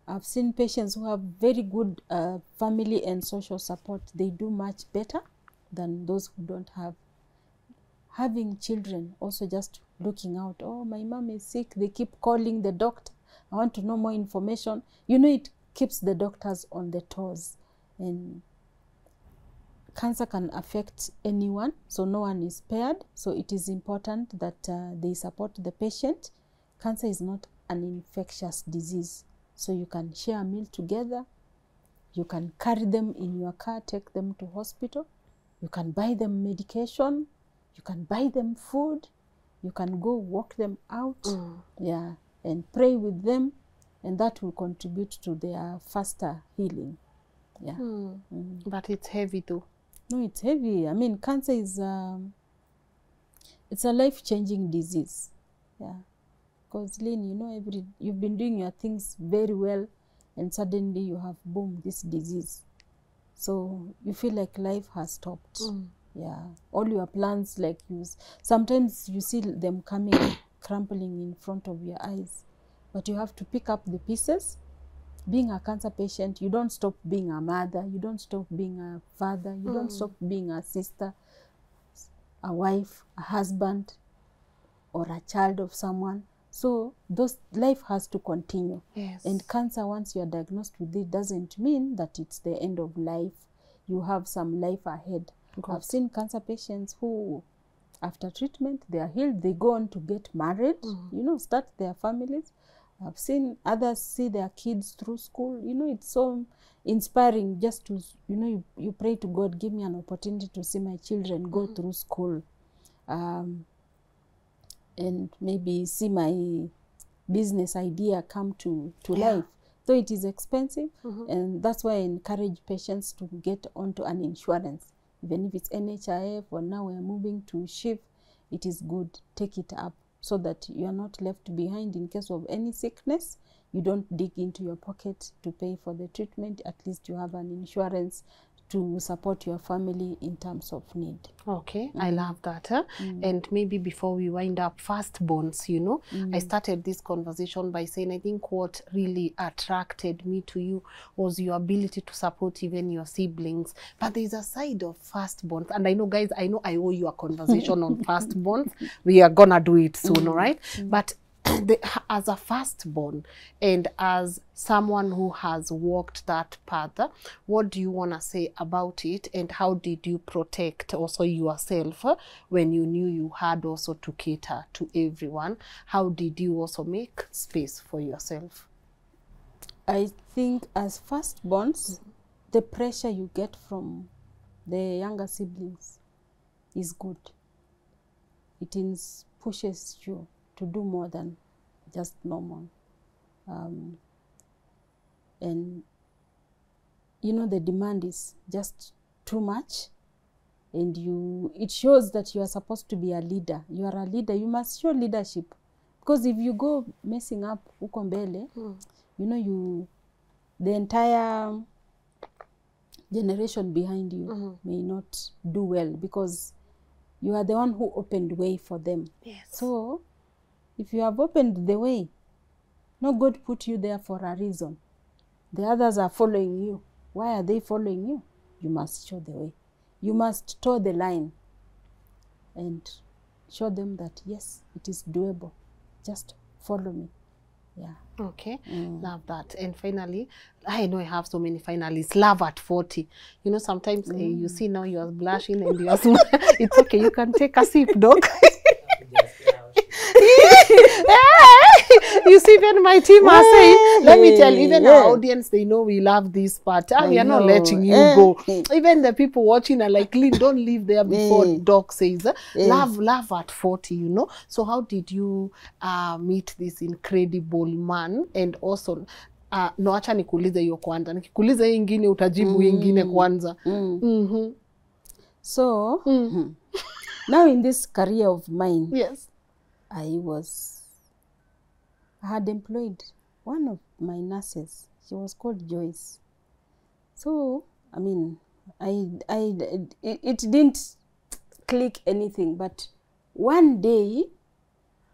I've seen patients who have very good family and social support. They do much better than those who don't have. Having children, also just looking out, oh, my mom is sick, they keep calling the doctor, I want to know more information. You know, it keeps the doctors on the toes. And cancer can affect anyone, so no one is spared. So it is important that they support the patient. Cancer is not an infectious disease. So you can share a meal together. You can carry them in your car, take them to hospital. You can buy them medication. You can buy them food. You can go walk them out, and pray with them, and that will contribute to their faster healing. But it's heavy though. No, it's heavy. I mean, cancer is it's a life-changing disease. Because Lynn, you know, you've been doing your things very well, and suddenly you have boom, this disease. So you feel like life has stopped. All your plans, like sometimes you see them coming, crumbling in front of your eyes, but you have to pick up the pieces. Being a cancer patient, you don't stop being a mother, you don't stop being a father, you don't stop being a sister, a wife, a husband, or a child of someone. So life has to continue. And cancer, once you are diagnosed with it, doesn't mean that it's the end of life. You have some life ahead. I've seen cancer patients who, after treatment, they are healed, they go on to get married, you know, start their families. I've seen others see their kids through school. You know, it's so inspiring just to, you know, you pray to God, give me an opportunity to see my children go through school, and maybe see my business idea come to life. So it is expensive, and that's why I encourage patients to get onto an insurance. Even if it's NHIF or now we're moving to SHIF, it is good. Take it up so that you are not left behind in case of any sickness. You don't dig into your pocket to pay for the treatment. At least you have an insurance to support your family in terms of need. Okay, I love that. And maybe before we wind up, firstborns, you know, I started this conversation by saying I think what really attracted me to you was your ability to support even your siblings. But there's a side of firstborns, and I know, guys, I owe you a conversation on firstborns. We are gonna do it soon, all right? But as a firstborn and as someone who has walked that path, what do you want to say about it, and how did you protect also yourself when you knew you had also to cater to everyone? How did you also make space for yourself? I think as firstborns, the pressure you get from the younger siblings is good. It pushes you to do more than just normal. And you know, the demand is just too much, and it shows that you are supposed to be a leader. You are a leader, you must show leadership, because if you go messing up uko mbele, you know, the entire generation behind you may not do well, because you are the one who opened way for them. So if you have opened the way, no, God put you there for a reason. The others are following you. Why are they following you? You must show the way. You must toe the line and show them that, yes, it is doable. Just follow me. Okay, love that. And finally, I know I have so many finalists. Love at 40. You know, sometimes you see now you are blushing and you are it's okay, you can take a sip, doc. You see, even my team are saying, let me tell you, even our Yeah. audience, they know we love this part. Ah, we I are not know. letting you go. Even the people watching are like, Lynn, don't leave there before Doc says, love at 40, you know. So how did you meet this incredible man? And also, no, acha nikuulize hiyo kwanza. Nikikuuliza hii ingine utajibu hii ingine kwanza. So, now in this career of mine, Yes. I had employed one of my nurses. She was called Joyce. So, I mean, it didn't click anything, but one day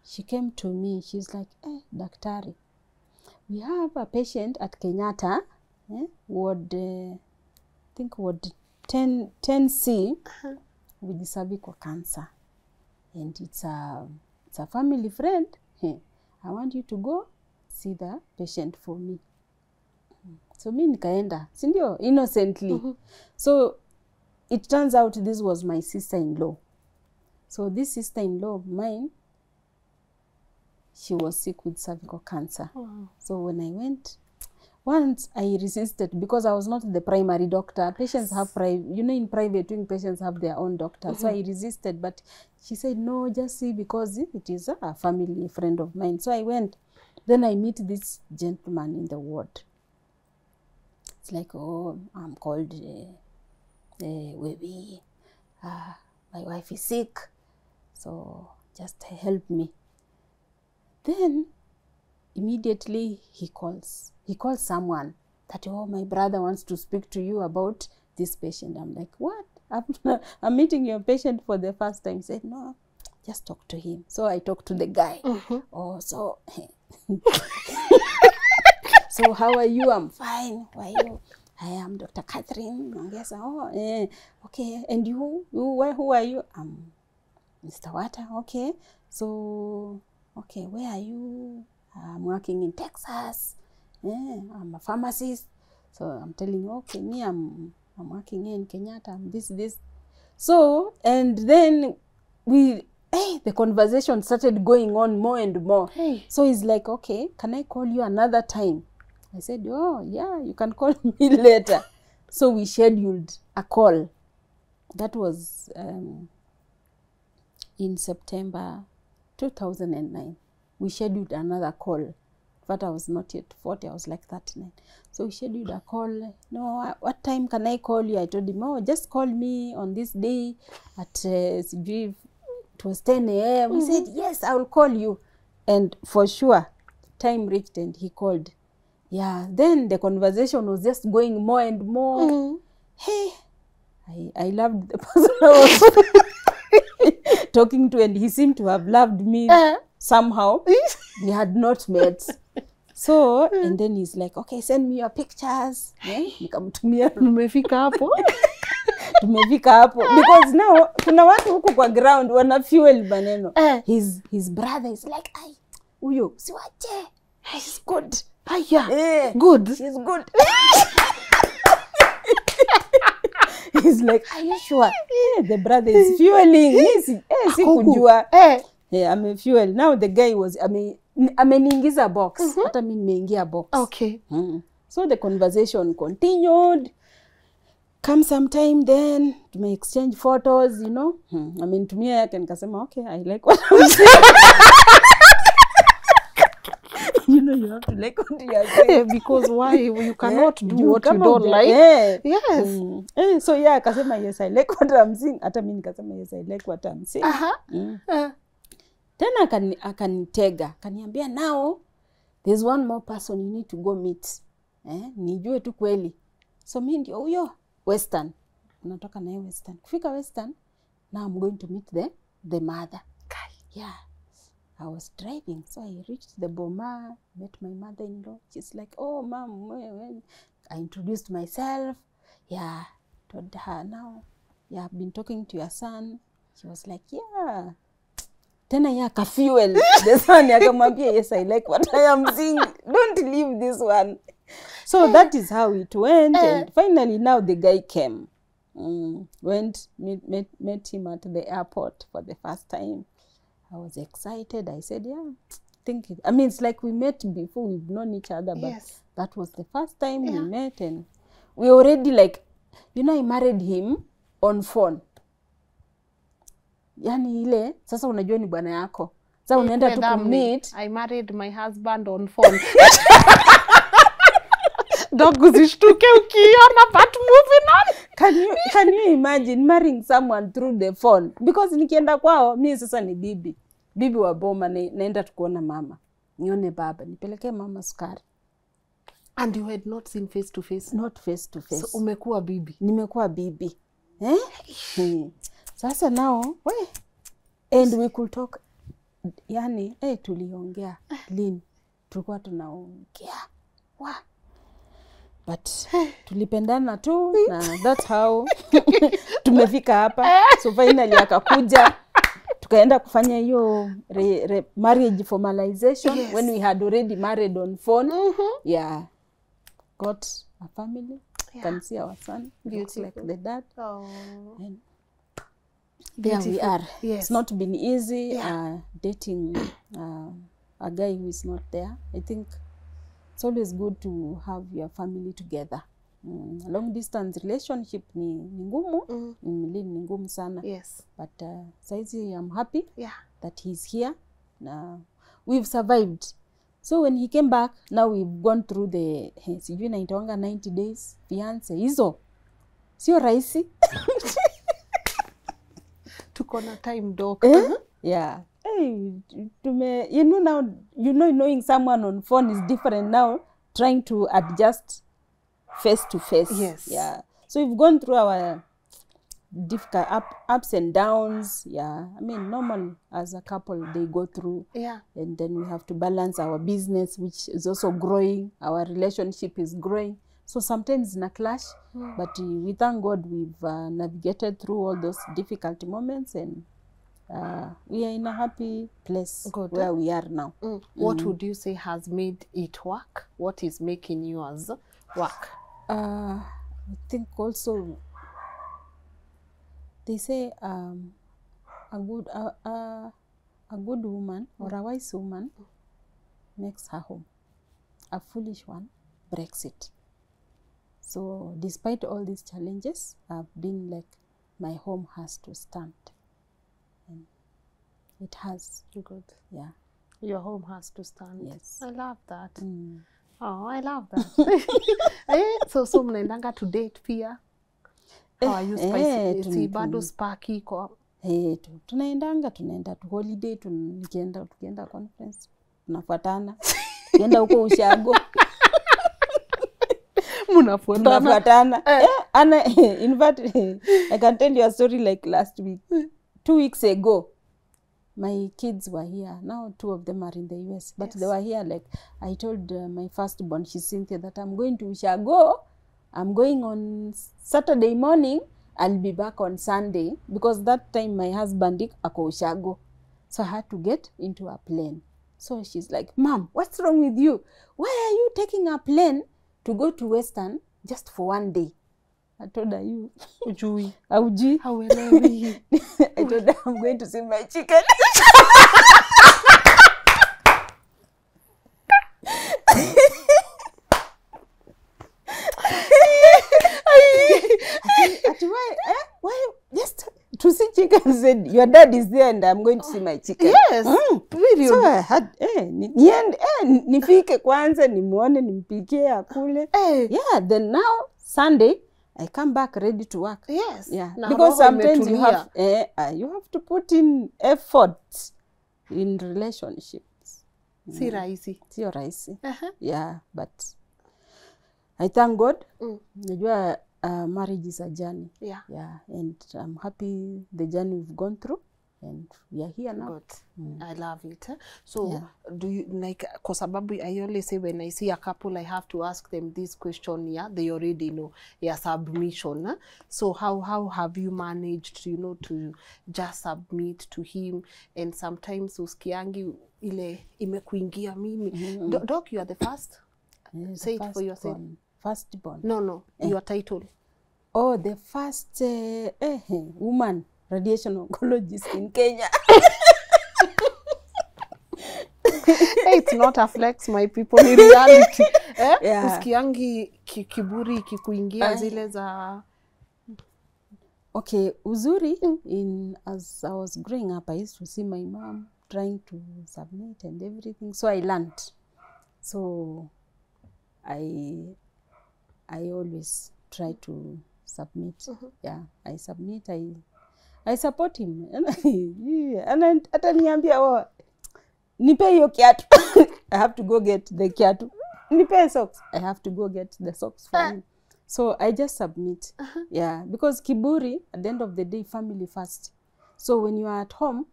she came to me. She's like, "Hey, Daktari, we have a patient at Kenyatta, ward, I think ward 10C, with cervical cancer, and it's a family friend. I want you to go see the patient for me." So mi nikaenda, sindio, innocently. So it turns out this was my sister-in-law. So this sister-in-law of mine, she was sick with cervical cancer. So when I went, once I resisted because I was not the primary doctor. Patients have in private doing patients have their own doctor. So I resisted, but she said, no, just see, because it is a family friend of mine. So I went. Then I meet this gentleman in the ward. It's like, oh, I'm called Webi. My wife is sick, so just help me. Then immediately he calls someone that, oh, my brother wants to speak to you about this patient. I'm like, what? I'm meeting your patient for the first time. He said, no, just talk to him. So I talked to the guy. Oh, so so how are you? I'm fine. Who are you? I am Dr. Catherine Nyongesa. Oh, okay. And you? Who are you? I'm Mr. Watta. Okay. So, okay, where are you? I'm working in Texas. I'm a pharmacist. So I'm telling you, okay, me, I'm working here in Kenyatta. I'm this. So, and then the conversation started going on more and more. So he's like, okay, can I call you another time? I said, oh, yeah, you can call me later. So we scheduled a call. That was in September 2009. We scheduled another call. But I was not yet 40, I was like 39. So we scheduled a call. No, what time can I call you? I told him, oh, just call me on this day at, it was 10 a.m. He said, yes, I will call you. And for sure, time reached and he called. Yeah, then the conversation was just going more and more. Hey, I loved the person I was talking to, and he seemed to have loved me somehow. We had not met. So, and then he's like, okay, send me your pictures. Nikamtumia. Tumefika hapo. Tumefika hapo. Because now, kuna watu huku kwa ground, wana fuel maneno. His brother is like, ay, uyo, siwache. He's good. Yeah. Good. She's good. He's like, are you sure? The brother is fueling. Sikujua. I'm fuel. Now the guy was, ameniingiza box. Hata mimi nimeingia box. Okay. So the conversation continued. Come sometime then, tume exchange photos, you know. Amenitumia yake nikasema, okay, I like what I'm saying. You know, you have to like what you are saying. Because why? You cannot do what you don't like. Yes. So yeah, akasema, yes, I like what I'm saying. Hata mimi nikasema, yes, I like what I'm saying. Tena akanitega. Akaniambia, now, there's one more person you need to go meet. Nijue tu kweli. So mimi ndio huyo Western. Unatoka na Western. Kufika Western, now I'm going to meet the mother. Yeah. I was driving, so I reached the Boma, met my mother-in-law. She's like, oh, mom, I introduced myself. Yeah, told her, now, yeah, I've been talking to your son. She was like, yeah. Tena ya ka-fuel. The son, yakamwambia, yes, I like what I am seeing. Don't leave this one. So that is how it went. And finally, now the guy came. Met him at the airport for the first time. I was excited. I said, yeah, think I mean, it's like we met before, we've known each other, but Yes. that was the first time we Yeah. met, and we already like, you know, I married him on phone. Yani ile, sasa unajua ni bwana yako. Sasa unaenda tu kummeet. I married my husband on phone. Dog usishtuke ukiona, but moving on. Can you imagine marrying someone through the phone? Because nikienda kwao, mimi sasa ni bibi. Bibi wa boma, naenda tukuona mama. Nione baba, nipelekee mama sukari. And you had not seen face to face? Not face to face. So umekuwa bibi? Nimekuwa bibi. Sasa now, and we could talk, yani, tuliongea, Lynn, tulikuwa tunaongea. But tulipendana tu, na that's how tumefika hapa. So finally akakuja, tukaenda kufanya hiyo marriage formalization. Yes. When we had already married on phone. Yeah. Got a family. Yeah. Can see our son. Looks Beautiful. like the dad. Oh. And there we Beautiful. are. Yes. It's not been easy Yeah. dating a guy who is not there. I think it's always good to have your family together. Long distance relationship ni ngumu. Ni ngumu sana. Yes. But saizi I'm happy that he's here. We've survived. So when he came back, now we've gone through the sijui naitanga 90 days fiance. Hizo sio rahisi. Tuko na time doc. Yeah. Hey, you know now, knowing someone on phone is different now, trying to adjust face to face. Yes. Yeah. So we've gone through our difficult ups and downs. Yeah. I mean, normal as a couple, they go through. Yeah. And then we have to balance our business, which is also growing. Our relationship is growing. So sometimes in a clash, but we thank God we've navigated through all those difficult moments, and we are in a happy place where we are now. What would you say has made it work? What is making yours work? I think also they say a good woman or a wise woman makes her home. A foolish one breaks it. So despite all these challenges, I've been like, my home has to stand. And it has. Good. Yeah. Your home has to stand. Yes. I love that. Oh, I love that. So mnaendanga to date pia? How are you spicy? Bado sparky kwa? Tunaenda tu holiday, tukienda conference, tunafuatana. Tukienda huko ushago. Tunafuatana. In fact, I can tell you a story like last week. 2 weeks ago, my kids were here. Now 2 of them are in the US, but they were here. Like I told my firstborn, she's Cynthia, that I'm going to Ushago. I'm going on Saturday morning. I'll be back on Sunday, because that time my husband ako Ushago. So I had to get into a plane. So she's like, Mom, what's wrong with you? Why are you taking a plane to go to Western just for 1 day? I told her, you ujui. Aujui. Hauelewi. I told her, I'm going to see my chicken. Why? Just to see chicken. Said, your dad is there and I'm going to see my chicken. Yes. Really? So I had, nifike kwanza, nimuone, nimpikie, akule. Yeah, then now, Sunday, I come back ready to work. Yes. Yeah. Because sometimes you have to put in effort in relationships. Si rahisi. Sio rahisi. Yeah, but I thank God. Najua marriage is a journey. Yeah. Yeah, and I'm happy the journey we've gone through, and we are here now. Good. I love it. So do you like, kwa sababu I always say when I see a couple, I have to ask them this question. Yeah, they already know. Yeah, submission. So how have you managed, to just submit to him? And sometimes uskiangi ile imekuingia mimi. Doc, you are the first. Say it for yourself. Firstborn. No. Your title. Oh, the first woman radiation oncologist in Kenya. It's not a flex, my people, ni reality. Yeah. Usikiangi kiburi kikuingia zile za... Okay, uzuri, as I was growing up, I used to see my mom trying to submit and everything. So I learned. So I always try to submit. Yeah, I submit. I support him. And ataniambia, oh, nipe hiyo kiatu. I have to go get the kiatu. Nipe socks. I have to go get the socks for him. So I just submit. Yeah, because kiburi, at the end of the day, family first. So when you are at home,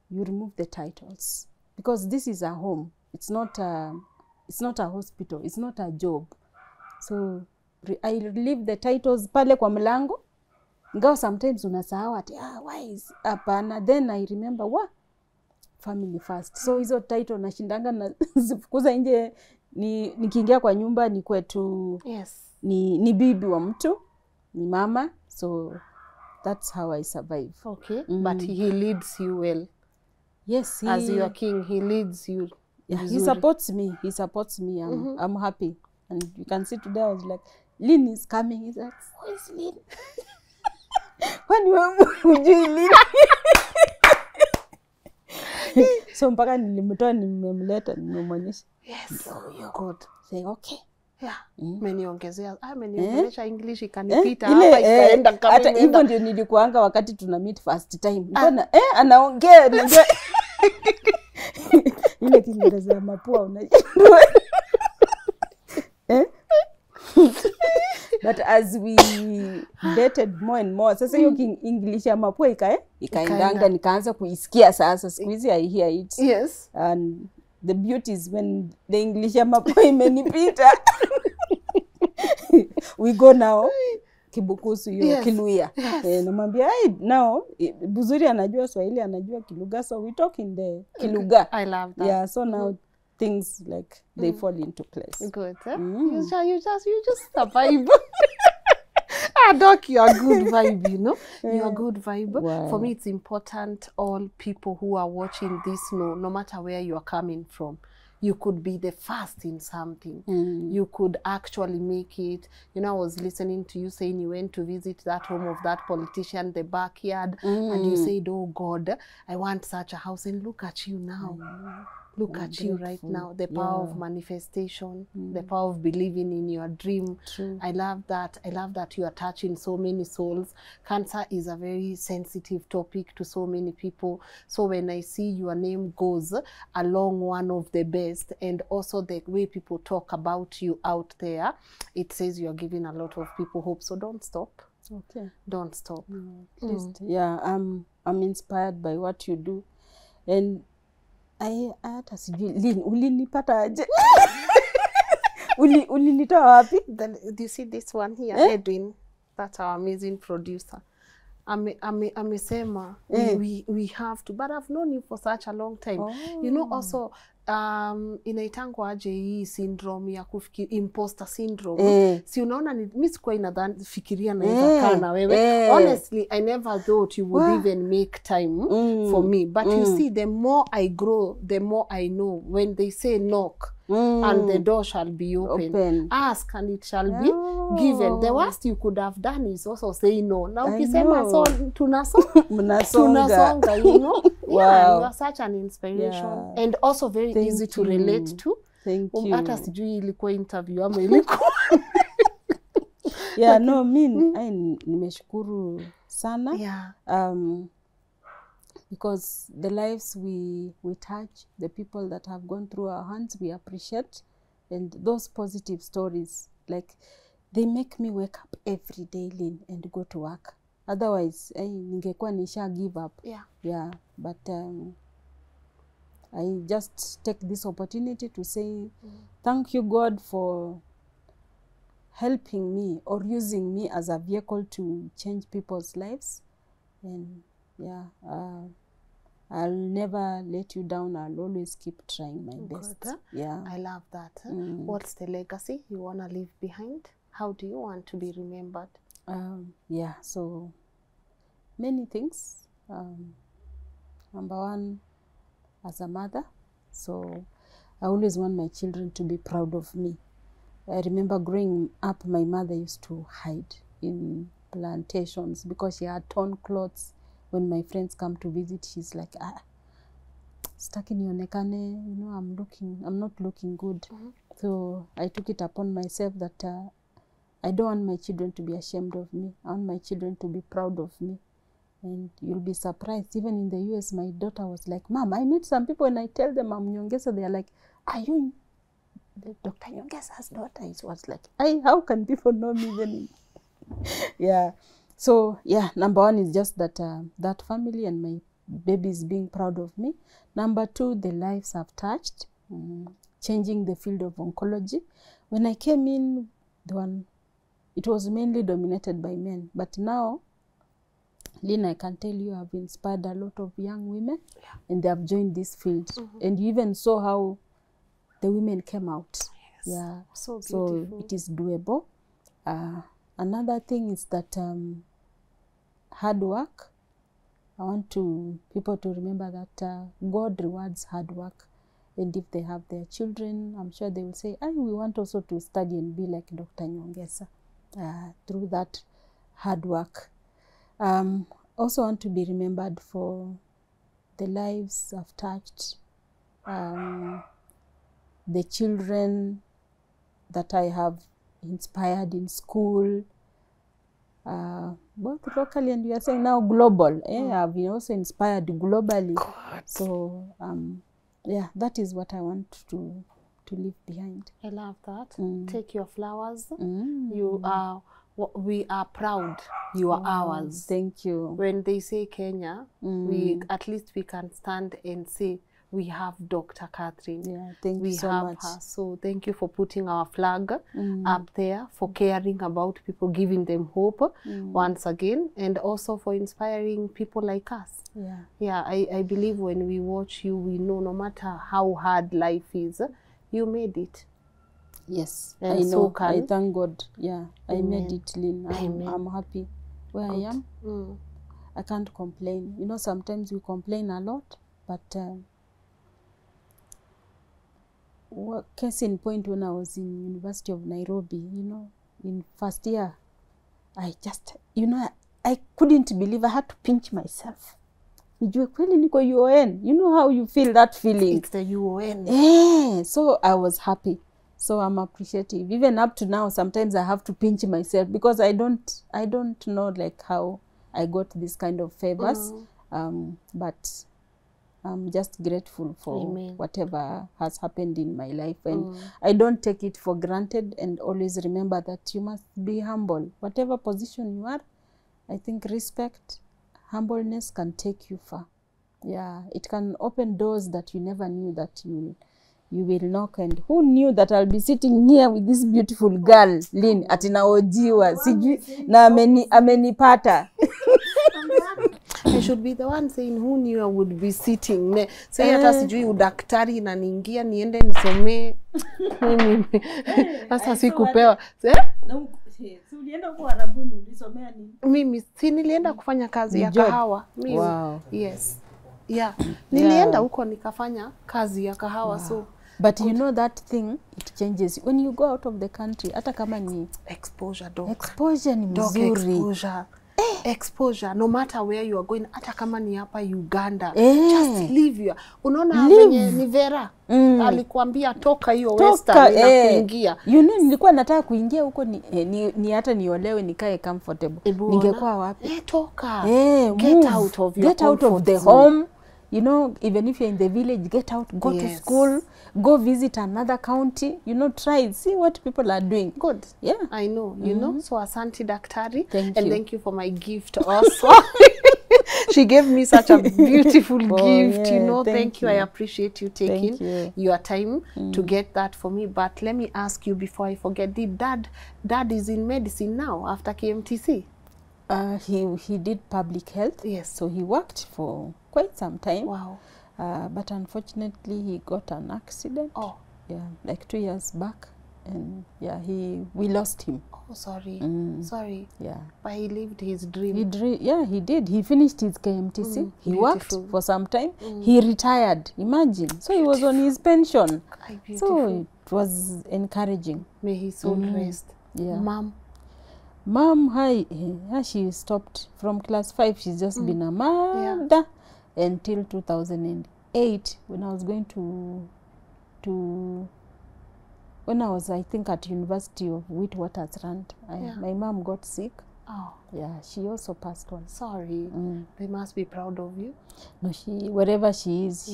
you remove the titles. Because this is a home. It's not a hospital. It's not a job. So I leave the titles pale kwa mlango. Ingawa sometimes unasahau ati why is hapana, then I remember family first. So hizo title nashindanga na zifukuza nje, nikiingia kwa nyumba ni kwetu. Yes. Ni bibi wa mtu, ni mama. So that's how I survive. Okay. But he leads you well. Yes, as your king, he leads you. Yeah, he supports me. I'm happy. And you can see today I was like, Lynn is coming. He's like, who is Lynn? When would you Lynn? So mpaka nilimtoa, nimemleta, nimemonyesha. Yes. Oh, you're good. Say okay. Yeah. Meniongezea. Meniongelesha English ikanipita Ile, hapa ikaenda kama hata hivyo ndio nilikuanga wakati tuna meet first time. Nikaona anaongea ile Kiingereza ya mapua unajua. But as we dated more and more, sasa hiyo English ya mapua ikaendanga, nikaanza kuisikia sasa. Siku hizi I hear it. Yes. And the beauty is when the English ya mapua imenipita. We go now Kibukusu hiyo, yes. Kiluya. Yes. Namwambia now Buzuri anajua Swahili, anajua Kiluga, so we talk in the Kiluga. I love that. Yeah, so now things like they fall into place. Good. You just survive. Doc, you are a good vibe, you know. You are a good vibe. Wow. For me, it's important all people who are watching this know, no matter where you are coming from, you could be the first in something. You could actually make it. You know, I was listening to you saying you went to visit that home of that politician, the backyard, and you said, oh God, I want such a house. And look at you now. Look at you right now, the power of manifestation, the power of believing in your dream. True. I love that. I love that you are touching so many souls. Cancer is a very sensitive topic to so many people. So when I see your name goes along one of the best, and also the way people talk about you out there, it says you are giving a lot of people hope. So don't stop. Okay. Don't stop. Yeah, I'm inspired by what you do. And hata sijui Lynn, ulinipata aje? Ulinitoa wapi? Do you see this one here, Edwin? That's our amazing producer. Amesema we have to, but I've known you for such a long time. You know, also inaitangwa aje hii syndrome ya kufikiri, imposter syndrome. Si unaona mimi sikuwa inadhani fikiria naweza kaa na wewe. Honestly, I never thought you would even make time for me. But you see, the more I grow, the more I know when they say knock, and the door shall be open. Ask and it shall be given. The worst you could have done is also say no. Now ukisema so tunasonga, you know. Wow. Yeah, you are such an inspiration, and also very easy to relate to. Thank you. Hata sijui ilikuwa interview ama ilikuwa. Yeah, no, nimeshukuru sana. Yeah. Because the lives we touch, the people that have gone through our hands, we appreciate. And those positive stories, like, they make me wake up every day, Lynn, and go to work. Otherwise, ningekuwa nisha give up. Yeah. But I just take this opportunity to say thank you, God, for helping me or using me as a vehicle to change people's lives. And yeah, I'll never let you down. I'll always keep trying my best. Good. Yeah. I love that. What's the legacy you want to leave behind? How do you want to be remembered? Yeah, so many things. Number one, as a mother, So I always want my children to be proud of me. I remember growing up, my mother used to hide in plantations because she had torn clothes. When my friends come to visit, she's like, staki nionekane, you know, I'm not looking good. So I took it upon myself that I don't want my children to be ashamed of me. I want my children to be proud of me. And you'll be surprised, even in the US, my daughter was like, Mom, I meet some people and I tell them I'm Nyongesa, they're like, are you Dr. Nyongesa's daughter? It was like, how can people know me then? Yeah. So, yeah, number one is just that that family and my babies being proud of me. Number two, the lives I've touched, changing the field of oncology. When I came in, it was mainly dominated by men. But now, Lynn, I can tell you, I've inspired a lot of young women, and they have joined this field. And you even saw how the women came out. Yes. Yeah, So beautiful. So it is doable. Another thing is that hard work. I want people to remember that God rewards hard work. And if they have their children, I'm sure they will say, we want also to study and be like Dr. Nyongesa through that hard work. Also want to be remembered for the lives I've touched, the children that I have inspired in school, both locally and you are saying now global. I've been also inspired globally. God. So yeah, that is what I want to leave behind. I love that. Take your flowers. You are. We are proud. You are ours. Thank you. When they say Kenya, at least we can stand and say we have Dr. Catherine. Yeah, thank you so much. Her. So thank you for putting our flag up there, for caring about people, giving them hope once again, and also for inspiring people like us. Yeah. Yeah, I believe when we watch you, we know no matter how hard life is, you made it. Yes, and I know. So I thank God. Yeah, I made it, Lynn. I'm happy where I am. I can't complain. You know, sometimes we complain a lot, but case in point, when I was in University of Nairobi, you know, in first year, I just, you know, I couldn't believe I had to pinch myself. Nijue kweli niko UON. You know how you feel that feeling? It's the UON. Yeah, so I was happy. So I'm appreciative. Even up to now, sometimes I have to pinch myself because I don't know like how I got this kind of favors. But I'm just grateful for whatever has happened in my life. And I don't take it for granted, and always remember that you must be humble. Whatever position you are, I think respect, humbleness can take you far. Yeah, it can open doors that you never knew that you will knock. And who knew that I'll be sitting here with this beautiful girl, Lynn, atinaojiwa, sijui, na amenipata. I should be the one saying who knew I would be sitting. Say hata sijui udaktari na niingia niende nisomee. Sasa sikupewa. Mimi si nilienda kufanya kazi ya kahawa. Wow. Yes. Yeah. Nilienda huko nikafanya kazi ya kahawa. So but you know that thing, it changes when you go out of the country. Hata kama ni exposure, doc. Exposure ni mzuri. Exposure. Exposure, no matter where you are going, hata kama ni hapa Uganda, just live you. Unaona venye ni Vera alikuambia toka hiyo western na kuingia. You know, nilikuwa nataka kuingia huko ni hata niolewe nikae comfortable. Ningekuwa wapi? Toka. Get out of your the home. You know, even if you're in the village, get out, go to school, go visit another county, you know, try, see what people are doing. Good. Yeah. I know, you know. So asante daktari. Thank and you. Thank you for my gift also. She gave me such a beautiful gift, you know. Thank you. I appreciate you taking your time to get that for me. But let me ask you before I forget, did dad is in medicine now after KMTC? He did public health. Yes. So he worked for quite some time. Wow. But unfortunately, he got an accident. Oh. Yeah, like 2 years back. and yeah, we lost him. Oh, sorry. Sorry. Yeah. But he lived his dream. He did. He finished his KMTC. He worked Beautiful. for some time. He retired. Imagine. So he was on his pension. So it was encouraging. May his soul rest. Yeah. Mom, she stopped from class 5. She's just been a mother until 2008 when I was going to when I was, I think, at University of Witwatersrand. My mom got sick. Oh. Yeah, she also passed on. Sorry. They must be proud of you. No, wherever she is,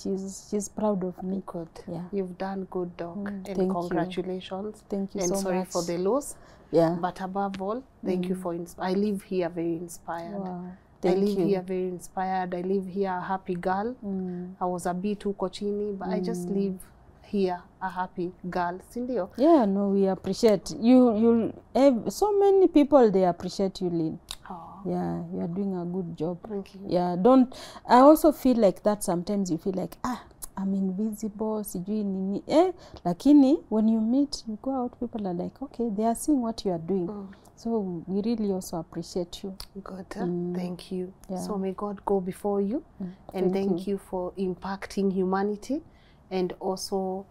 she's proud of me. Good. Yeah. You've done good, Doc. And Thank congratulations. You. Thank you and so much. sorry for the loss. Yeah. But above all, thank you for I live here very inspired. Wow. I live here very inspired. I live here a happy girl. I was a bit too cochini, but I just live here a happy girl. Sindio? Yeah, no, we appreciate you. So many people, they appreciate you, Lynn. Oh. Yeah, you are doing a good job. Thank you. Yeah, I also feel like that sometimes. You feel like, I'm invisible, sijui nini. Lakini when you meet, you go out, people are like, okay, they are seeing what you are doing. So we really also appreciate you. Good. Thank you. Yeah. So may God go before you. And thank you for impacting humanity and also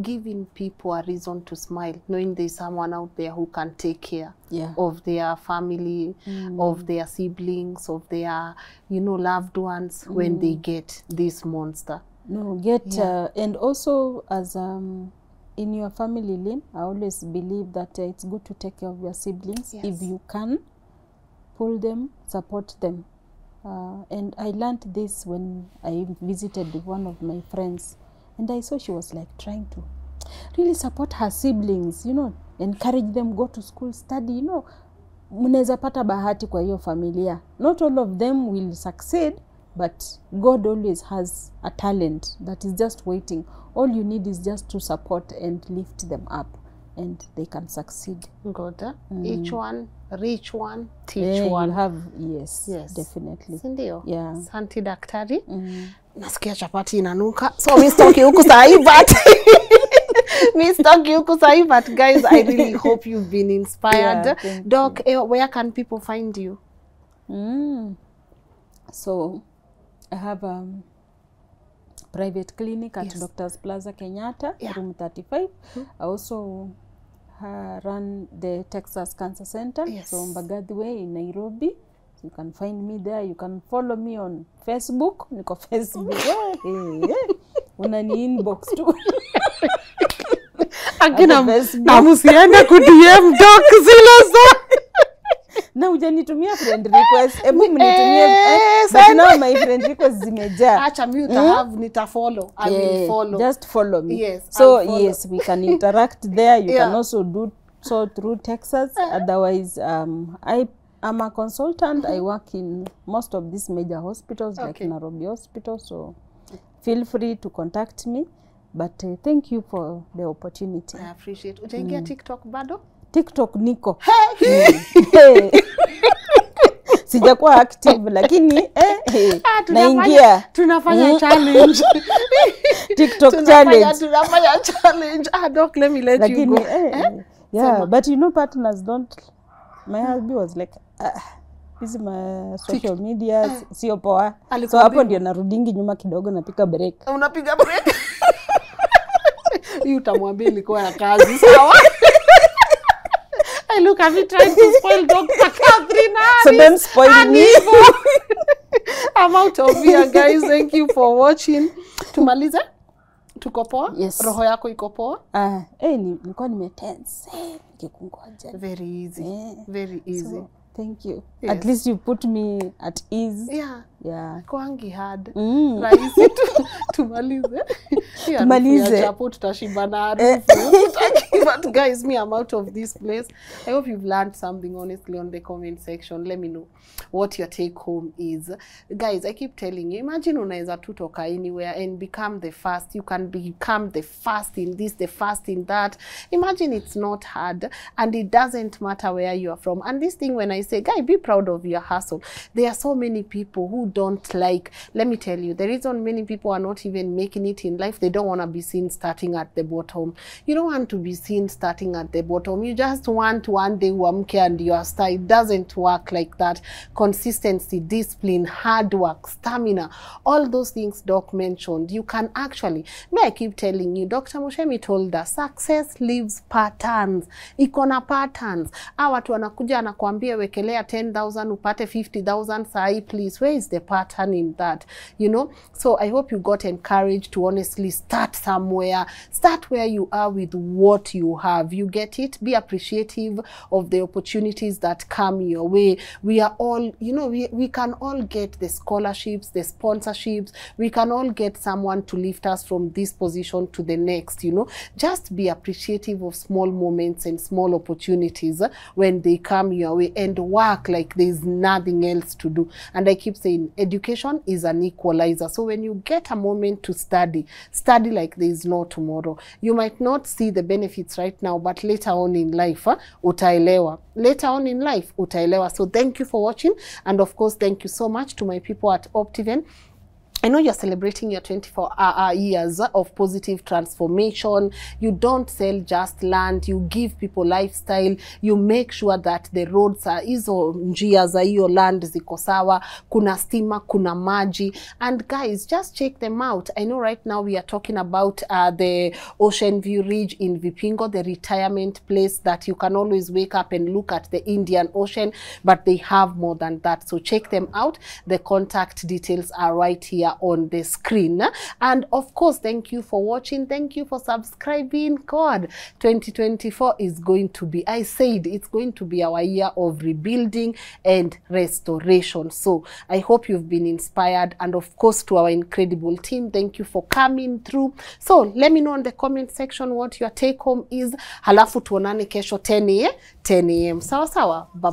giving people a reason to smile, knowing there's someone out there who can take care of their family, of their siblings, of their, loved ones when they get this monster. No, and also as in your family, Lynn, I always believe that it's good to take care of your siblings. If you can, pull them, support them. And I learned this when I visited one of my friends. And I saw she was like trying to really support her siblings, encourage them, go to school, study, Mnaweza pata bahati kwa hiyo familia. Not all of them will succeed, but God always has a talent that is just waiting. All you need is just to support and lift them up, and they can succeed. Good. Each one, reach one, teach one. You have, yes, definitely. Sindio? Yeah. Santi daktari. Nasikia chapati inanuka. So mi stoki huku sahi, but guys, I really hope you've been inspired. Doc, where can people find you? So I have a private clinic at Doctor's Plaza Kenyatta, room 35. I also run the Texas Cancer Center, so Mbagathi Way in Nairobi. So you can find me there. You can follow me on Facebook. Niko Facebook. Unani inbox tu. Akina musienda ku DM Doc zile na hujanitumia friend request. Ebu mnitumie. But now my friend request zimejaa. Acha mute nitafollow. I will follow. Just follow me. Yes. So yes, we can interact there. You can also do so through Texas. Otherwise, I'm a consultant. I work in most of these major hospitals, like Nairobi Hospital. So feel free to contact me. But thank you for the opportunity. I appreciate. Utaingia TikTok bado? TikTok niko. Sijakuwa active lakini naingia. Tunafanya challenge. TikTok challenge. Tunafanya challenge. Doc, let me let you go. Yeah, but partners don't. My husband was like, hizi my social media sio poa. So hapo ndio narudingi nyuma kidogo napika break. Unapiga break? Utamwambia ilikuwa ya kazi, sawa? I look at me trying to spoil Dr. Catherine. So don't spoil me. I'm out of here, guys. Thank you for watching. Tumalize? Tuko poa? Yes. Roho yako iko poa? Nilikuwa nimetense. Nikikungoja. Very easy. Very easy. So, thank you. At least you put me at ease. Yeah. Kwangi hard. Rahisi tumalize. Tumalize. Chapo tutashibana harufu. But guys, I'm out of this place. I hope you've learned something honestly on the comment section. Let me know what your take home is. Guys, I keep telling you, imagine unaweza tu toka anywhere and become the first. You can become the first in this, the first in that. Imagine it's not hard and it doesn't matter where you are from. And this thing, when I say, guy, be proud of your hustle. There are so many people who don't like, let me tell you, the reason many people are not even making it in life, they don't want to be seen starting at the bottom. You don't want to be seen routine starting at the bottom. You just want one day uamke and you are star. It doesn't work like that. Consistency, discipline, hard work, stamina, all those things Doc mentioned, you can actually, I keep telling you, Dr. Mushemi told us, success leaves patterns. Iko na patterns. Watu wanakuja anakuambia wekelea 10,000 upate 50,000 sahi, please. Where is the pattern in that? You know? So I hope you got encouraged to honestly start somewhere. Start where you are with what you have. You get it? Be appreciative of the opportunities that come your way. We are all, you know, we can all get the scholarships, the sponsorships. We can all get someone to lift us from this position to the next, you know. Just be appreciative of small moments and small opportunities when they come your way, and work like there's nothing else to do. And I keep saying education is an equalizer. So when you get a moment to study, study like there's no tomorrow. You might not see the benefits right now, but later on in life, utaelewa. Later on in life, utaelewa. So thank you for watching. And of course, thank you so much to my people at Optiven. I know you're celebrating your 24 years of positive transformation. You don't sell just land. You give people lifestyle. You make sure that the roads are hizo njia za hiyo land ziko sawa. Kuna stima, kuna maji. And guys, just check them out. I know right now we are talking about the Ocean View Ridge in Vipingo, the retirement place that you can always wake up and look at the Indian Ocean, but they have more than that. So check them out. The contact details are right here on the screen. And of course, thank you for watching. Thank you for subscribing. God, 2024 is going to be, I said, it's going to be our year of rebuilding and restoration. So I hope you've been inspired. And of course, to our incredible team, thank you for coming through. So let me know in the comment section what your take home is. Halafu tuonane kesho 10 a.m. Sawa sawa. Bye.